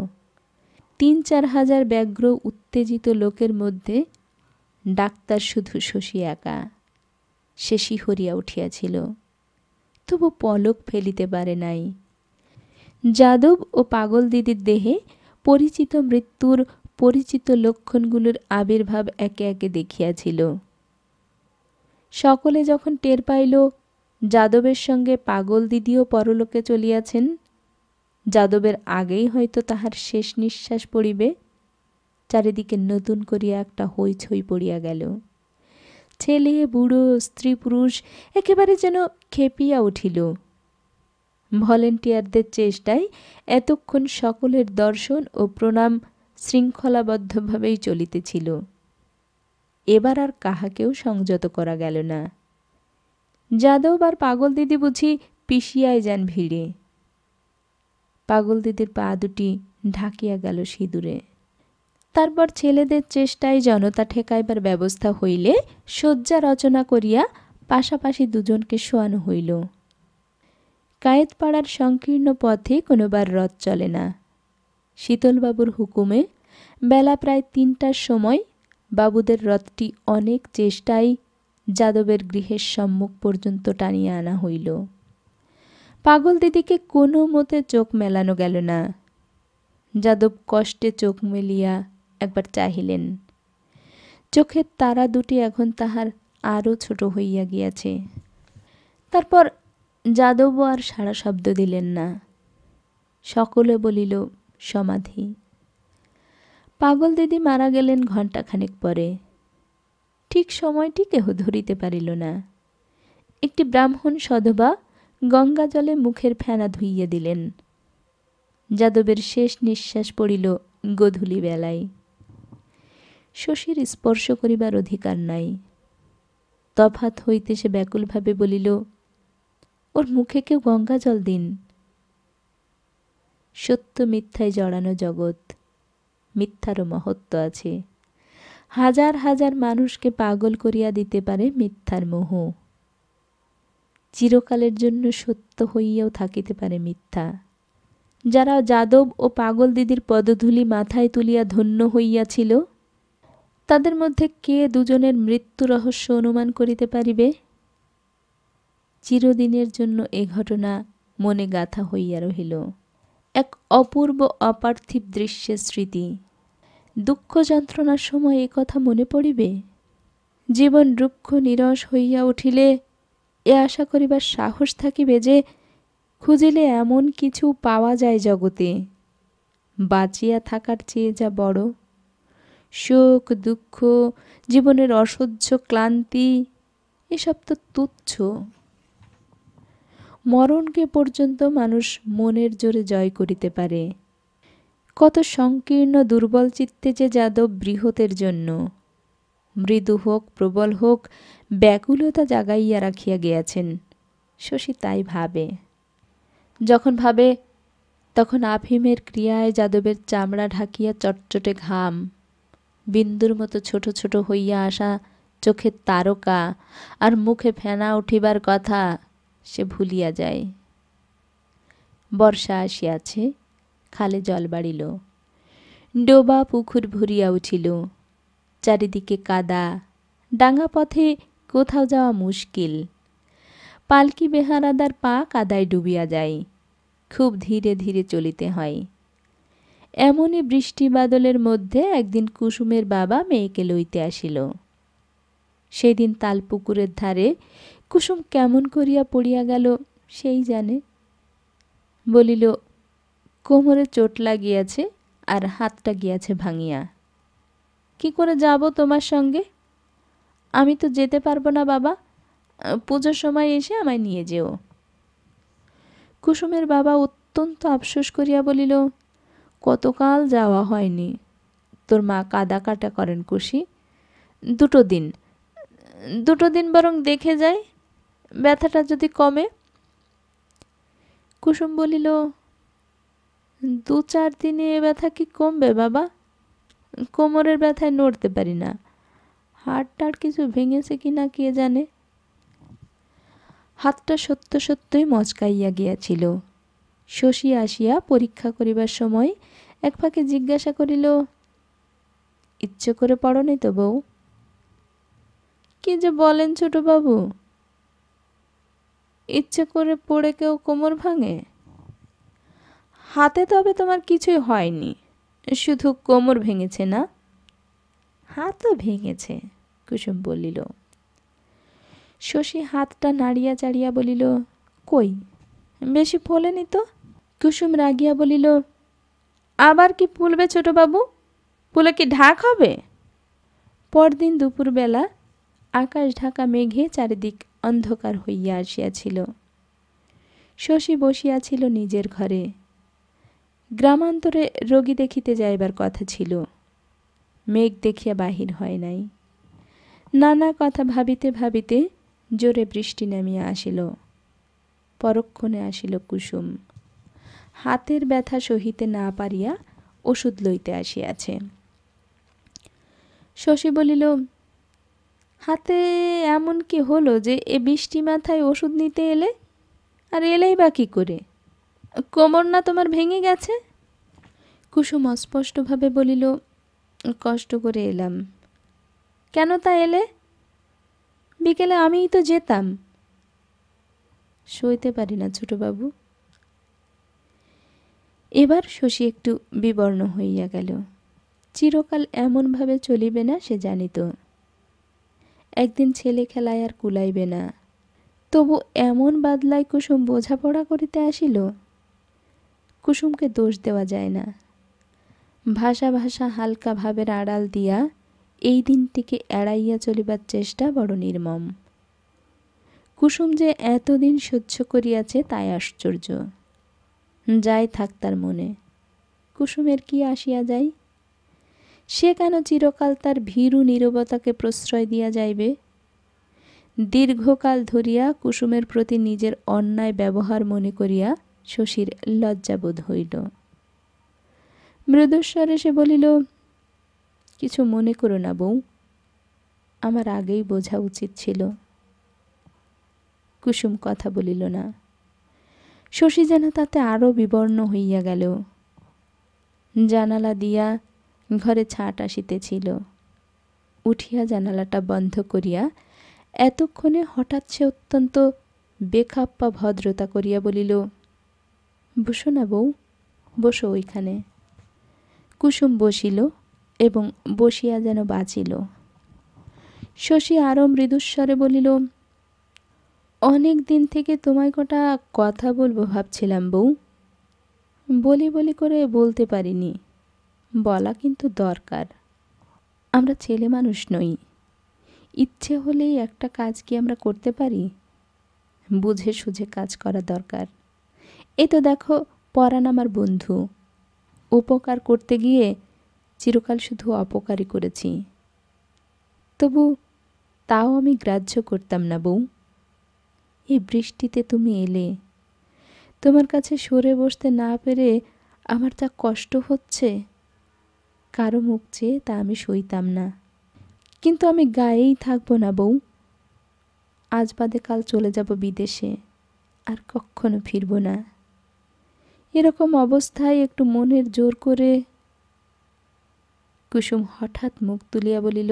৩-৪ হাজার ব্যগ্র উত্তেজিত লোকের মধ্যে ডাক্তার শুধু শশী একা। সে শিহরিয়া উঠিয়াছিল, তবু পলক ফেলিতে পারে নাই। যাদব ও পাগল দিদির দেহে পরিচিত মৃত্যুর পরিচিত লক্ষণগুলোর আবির্ভাব একে একে দেখিয়াছিল। সকলে যখন টের পাইল যাদবের সঙ্গে পাগল দিদিও পরলোকে চলিয়াছেন, যাদবের আগেই হয়তো তাহার শেষ নিঃশ্বাস পড়িবে, চারিদিকে নতুন করিয়া একটা হইচই পড়িয়া গেল। ছেলে বুড়ো স্ত্রী পুরুষ একেবারে যেন খেপিয়া উঠিল। ভলেন্টিয়ারদের চেষ্টায় এতক্ষণ সকলের দর্শন ও প্রণাম শৃঙ্খলাবদ্ধভাবেই চলিতেছিল। এবার আর কাহাকেও সংযত করা গেল না। যাদব আর পাগল দিদি বুঝি পিষিয়ায় যান ভিড়ে। পাগল দিদির পা দুটি ঢাকিয়া গেল সিঁদুরে। তারপর ছেলেদের চেষ্টায় জনতা ঠেকাইবার ব্যবস্থা হইলে শয্যা রচনা করিয়া পাশাপাশি দুজনকে শোয়ানো হইল। কায়েতপাড়ার সংকীর্ণ পথে কোনোবার রথ চলে না। শীতলবাবুর হুকুমে বেলা প্রায় ৩টার সময় বাবুদের রথটি অনেক চেষ্টায় যাদবের গৃহের সম্মুখ পর্যন্ত টানিয়া আনা হইল। পাগল দিদিকে কোনো মতে চোখ মেলানো গেল না। যাদব কষ্টে চোখ মেলিয়া একবার চাহিলেন। চোখের তারা দুটি এখন তাহার আরও ছোট হইয়া গিয়াছে। তারপর যাদবও আর সাড়া শব্দ দিলেন না। সকলে বলিল সমাধি। পাগল দিদি মারা গেলেন ঘণ্টাখানেক পরে। ঠিক সময়টি কেহ ধরিতে পারিল না। একটি ব্রাহ্মণ সধবা গঙ্গা জলে মুখের ফেনা ধুইয়া দিলেন। যাদবের শেষ নিঃশ্বাস পড়িল গোধূলি বেলায়। শশীর স্পর্শ করিবার অধিকার নাই। তফাত হইতে সে ব্যাকুলভাবে বলিল, ওর মুখে কেউ গঙ্গা জল দিন। সত্য মিথ্যায় জড়ানো জগৎ, মিথ্যারও মহত্ব আছে। হাজার হাজার মানুষকে পাগল করিয়া দিতে পারে মিথ্যার মোহ। চিরকালের জন্য সত্য হইয়াও থাকিতে পারে মিথ্যা। যারা যাদব ও পাগল দিদির পদধূলি মাথায় তুলিয়া ধন্য হইয়াছিল, তাদের মধ্যে কে দুজনের মৃত্যু রহস্য অনুমান করিতে পারিবে? চিরদিনের জন্য এ ঘটনা মনে গাঁথা হইয়া রহিল, এক অপূর্ব অপার্থিব দৃশ্যের স্মৃতি। দুঃখ যন্ত্রণার সময় এ কথা মনে পড়িবে। জীবন রুক্ষ নিরস হইয়া উঠিলে এ আশা করিবার সাহস থাকিবে যে খুঁজিলে এমন কিছু পাওয়া যায় জগতে। বাঁচিয়া থাকার চেয়ে যা বড়, শোক দুঃখ, জীবনের অসহ্য ক্লান্তি, এসব তো তুচ্ছ। মরণকে পর্যন্ত মানুষ মনের জোরে জয় করিতে পারে। কত সংকীর্ণ দুর্বল চিত্তে যে যাদব বৃহতের জন্য, মৃদু হোক প্রবল হোক, ব্যাকুলতা জাগাইয়া রাখিয়া গিয়াছেন। শশী তাই ভাবে। যখন ভাবে তখন আফিমের ক্রিয়ায় যাদবের চামড়া ঢাকিয়া চটচটে ঘাম, বিন্দুর মতো ছোট ছোট হইয়া আসা চোখের তারকা আর মুখে ফেনা উঠিবার কথা সে ভুলিয়া যায়। বর্ষা আসিয়াছে, খালে জল বাড়িল, ডোবা পুকুর ভরিয়া উঠিল। চারিদিকে কাদা, ডাঙা পথে কোথাও যাওয়া মুশকিল। পালকি বেহারাদার পা কাদায় ডুবিয়া যায়, খুব ধীরে ধীরে চলিতে হয়। এমনই বৃষ্টি বাদলের মধ্যে একদিন কুসুমের বাবা মেয়েকে লইতে আসিল। সেদিন তালপুকুরের ধারে কুসুম কেমন করিয়া পড়িয়া গেল সেই জানে। বলিল, কোমরে চোট লাগিয়াছে আর হাতটা গিয়াছে ভাঙিয়া। কি করে যাব তোমার সঙ্গে? আমি তো যেতে পারবো না বাবা, পুজোর সময় এসে আমায় নিয়ে যেও। কুসুমের বাবা অত্যন্ত আফসোস করিয়া বলিল, কতকাল যাওয়া হয়নি, তোর মা কাদা কাটা করেন কুশি, দুটো দিন বরং দেখে যাই, ব্যথাটা যদি কমে। কুসুম বলিল, 2-4 দিনে এ ব্যথা কি কমবে বাবা? কোমরের ব্যথায় নড়তে পারি না, হাড়টার কিছু ভেঙেছে কিনা কে জানে। হাতটা সত্য সত্যই মচকাইয়া গিয়াছিল। শশী আসিয়া পরীক্ষা করিবার সময় এক ফাঁকে জিজ্ঞাসা করিল, ইচ্ছে করে পড়নি তো বউ? কি যে বলেন ছোটবাবু, ইচ্ছে করে পড়ে কেউ কোমর ভাঙে? হাতে তবে তোমার কিছুই হয়নি, শুধু কোমর ভেঙেছে না? হাতও ভেঙেছে, কুসুম বলিল। শশী হাতটা নাড়িয়া চাড়িয়া বলিল, কই, বেশি ফোলেনি তো। কুসুম রাগিয়া বলিল, আবার কি ফুলবে ছোটবাবু? ফুলে কি ঢাক হবে? পরদিন দুপুরবেলা আকাশ ঢাকা মেঘে চারিদিক অন্ধকার হইয়া আসিয়াছিল। শশী বসিয়াছিল নিজের ঘরে। গ্রামান্তরে রোগী দেখিতে যাইবার কথা ছিল, মেঘ দেখিয়া বাহির হয় নাই। নানা কথা ভাবিতে ভাবিতে জোরে বৃষ্টি নামিয়া আসিল। পরক্ষণে আসিল কুসুম, হাতের ব্যথা সহিতে না পারিয়া ওষুধ লইতে আসিয়াছে। শশী বলিল, হাতে এমন কি হলো যে এ বৃষ্টি মাথায় ওষুধ নিতে এলে? আর এলেই বা কি করে? কোমর না তোমার ভেঙে গেছে? কুসুম অস্পষ্টভাবে বলিল, কষ্ট করে এলাম। কেন তা এলে? বিকেলে আমিই তো যেতাম। সইতে পারি না ছোটবাবু। এবার শশী একটু বিবর্ণ হইয়া গেল। চিরকাল এমনভাবে চলিবে না সে জানিত। একদিন ছেলে খেলায় আর কুলাইবে না। তবু এমন বাদলায় কুসুম বোঝাপড়া করিতে আসিল। কুসুমকে দোষ দেওয়া যায় না। ভাষা ভাষা হালকা ভাবের আড়াল দিয়া এই দিনটিকে এড়াইয়া চলিবার চেষ্টা বড় নির্মম। কুসুম যে এতদিন সহ্য করিয়াছে তাই আশ্চর্য। যাই থাক তার মনে। কুসুমের কি আসিয়া যায়? সে কেন চিরকাল তার ভীরু নীরবতাকে প্রশ্রয় দিয়া যাইবে? দীর্ঘকাল ধরিয়া কুসুমের প্রতি নিজের অন্যায় ব্যবহার মনে করিয়া শশীর লজ্জাবোধ হইল। মৃদুস্বরে সে বলিল, কিছু মনে করো না বউ, আমার আগেই বোঝা উচিত ছিল। কুসুম কথা বলিল না। শশী যেন তাতে আরও বিবর্ণ হইয়া গেল। জানালা দিয়া ঘরে ছাট আসিতেছিল। উঠিয়া জানালাটা বন্ধ করিয়া এতক্ষণে হঠাৎ সে অত্যন্ত বেখাপ্পা ভদ্রতা করিয়া বলিল, বসো না বউ, বসো ওইখানে। কুসুম বসিল এবং বসিয়া যেন বাঁচিল। শশী আরও মৃদুস্বরে বলিল, অনেক দিন থেকে তোমায় কটা কথা বলবো ভাবছিলাম বউ, বলি বলি করে বলতে পারিনি। বলা কিন্তু দরকার। আমরা ছেলে মানুষ নই, ইচ্ছে হলেই একটা কাজ কি আমরা করতে পারি? বুঝে সুঝে কাজ করা দরকার। এই তো দেখো, পরাণ আমার বন্ধু, উপকার করতে গিয়ে চিরকাল শুধু অপকারই করেছি। তবু তাও আমি গ্রাহ্য করতাম না বউ। এই বৃষ্টিতে তুমি এলে, তোমার কাছে সরে বসতে না পেরে আমার যা কষ্ট হচ্ছে, কারো মুখ চেয়ে তা আমি সইতাম না। কিন্তু আমি গায়েই থাকবো না বউ। আজ বাদে কাল চলে যাব বিদেশে, আর কখনো ফিরব না। এরকম অবস্থায় একটু মনের জোর করে। কুসুম হঠাৎ মুখ তুলিয়া বলিল,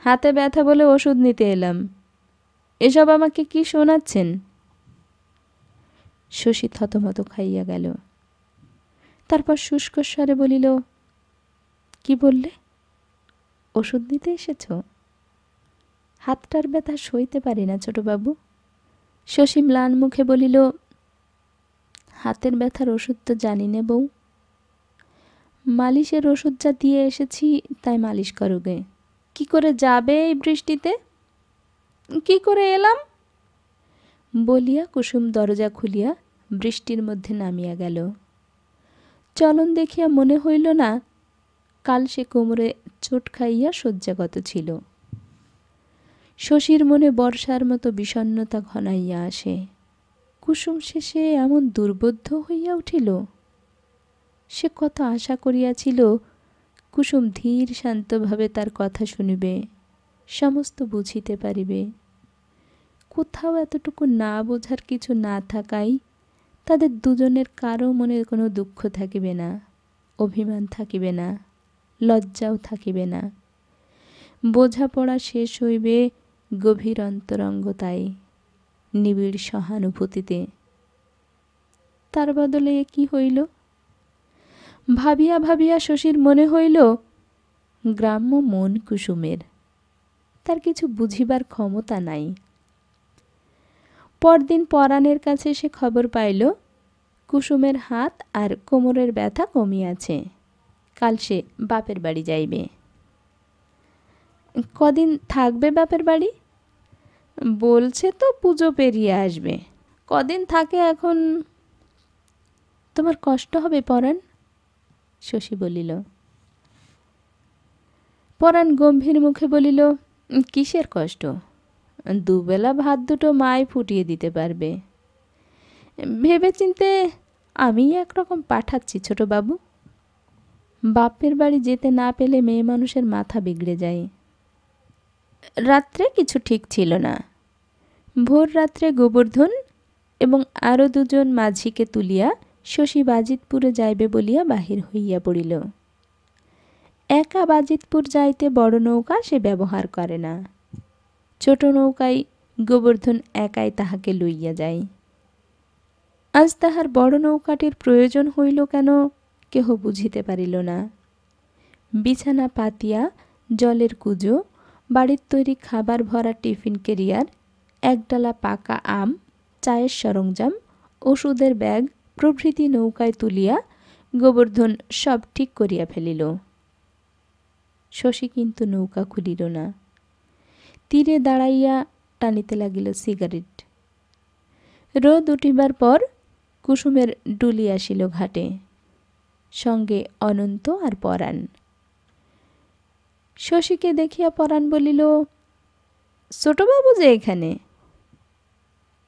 হাতে ব্যথা বলে ওষুধ নিতে এলাম, এসব আমাকে কি শোনাচ্ছেন? শশী থতমত খাইয়া গেল। তারপর শুষ্ক স্বরে বলিল, কি বললে? ওষুধ নিতে এসেছ? হাতটার ব্যথা সইতে পারি না ছোটবাবু। শশী ম্লান মুখে বলিল, হাতের ব্যথার ওষুধ তো জানি নে বউ। মালিশের ওষুধ যা দিয়ে এসেছি তাই মালিশ করোগে। কি করে যাবে এই বৃষ্টিতে? কি করে এলাম? বলিয়া কুসুম দরজা খুলিয়া বৃষ্টির মধ্যে নামিয়া গেল। চলন দেখিয়া মনে হইল না কাল সে কোমরে চোট খাইয়া শয্যাগত ছিল। শশীর মনে বর্ষার মতো বিষণ্ণতা ঘনাইয়া আসে। কুসুম শেষে এমন দুর্বোধ্য হইয়া উঠিল। সে কত আশা করিয়াছিল কুসুম ধীর শান্তভাবে তার কথা শুনিবে, সমস্ত বুঝিতে পারিবে। কোথাও এতটুকু না বোঝার কিছু না থাকাই তাদের দুজনের কারো মনে কোনো দুঃখ থাকিবে না, অভিমান থাকিবে না, লজ্জাও থাকিবে না। বোঝাপড়া শেষ হইবে গভীর অন্তরঙ্গতায়, নিবিড় সহানুভূতিতে। তার বদলে এ কি হইল? ভাবিয়া ভাবিয়া শশীর মনে হইল গ্রাম্য মন কুসুমের, তার কিছু বুঝিবার ক্ষমতা নাই। পরদিন পরাণের কাছে সে খবর পাইল কুসুমের হাত আর কোমরের ব্যথা কমিয়াছে। কাল সে বাপের বাড়ি যাইবে। কদিন থাকবে বাপের বাড়ি? বলছে তো পুজো পেরিয়ে আসবে। কদিন থাকে এখন? তোমার কষ্ট হবে পরাণ, শশী বলিল। পরাণ গম্ভীর মুখে বলিল, কিসের কষ্ট? দুবেলা ভাত দুটো মাই ফুটিয়ে দিতে পারবে। ভেবে চিনতে আমি একরকম পাঠাচ্ছি ছোটবাবু। বাপের বাড়ি যেতে না পেলে মেয়ে মানুষের মাথা বিগড়ে যায়। রাত্রে কিছু ঠিক ছিল না। ভোর রাত্রে গোবর্ধন এবং আরও দুজন মাঝিকে তুলিয়া শশী বাজিতপুরে যাইবে বলিয়া বাহির হইয়া পড়িল। একা বাজিতপুর যাইতে বড় নৌকা সে ব্যবহার করে না। ছোট নৌকায় গোবর্ধন একাই তাহাকে লইয়া যায়। আজ তাহার বড় নৌকাটির প্রয়োজন হইল কেন কেহ বুঝিতে পারিল না। বিছানা পাতিয়া, জলের কুজো, বাড়ির তৈরি খাবার ভরা টিফিন ক্যারিয়ার, একডালা পাকা আম, চায়ের সরঞ্জাম, ওষুধের ব্যাগ প্রভৃতি নৌকায় তুলিয়া গোবর্ধন সব ঠিক করিয়া ফেলিল। শশী কিন্তু নৌকা খুলিল না। তীরে দাঁড়াইয়া টানিতে লাগিল সিগারেট। রোদ উঠিবার পর কুসুমের ডুলি আসিল ঘাটে। সঙ্গে অনন্ত আর পরাণ। শশীকে দেখিয়া পরাণ বলিল, ছোটবাবু যে এখানে?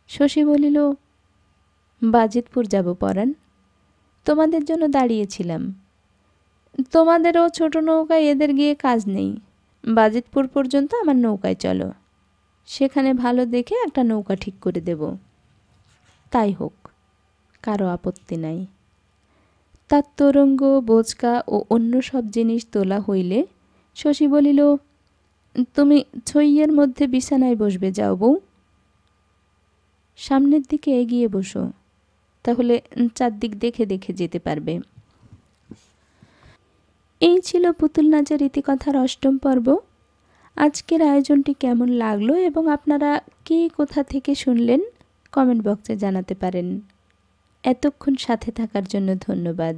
শশী বলিল, বাজিতপুর যাব পরাণ, তোমাদের জন্য দাঁড়িয়েছিলাম। তোমাদেরও ছোট নৌকায় এদের গিয়ে কাজ নেই, বাজিতপুর পর্যন্ত আমার নৌকায় চলো, সেখানে ভালো দেখে একটা নৌকা ঠিক করে দেব। তাই হোক, কারো আপত্তি নাই। তার তোরঙ্গ, বোচকা ও অন্য সব জিনিস তোলা হইলে শশী বলিল, তুমি ছইয়ের মধ্যে বিছানায় বসবে, যাও বউ। সামনের দিকে এগিয়ে বসো, তাহলে চারদিক দেখে দেখে যেতে পারবে। এই ছিল পুতুল নাচের ইতিকথার ৮ম পর্ব। আজকের আয়োজনটি কেমন লাগলো এবং আপনারা কে কোথা থেকে শুনলেন কমেন্ট বক্সে জানাতে পারেন। এতক্ষণ সাথে থাকার জন্য ধন্যবাদ।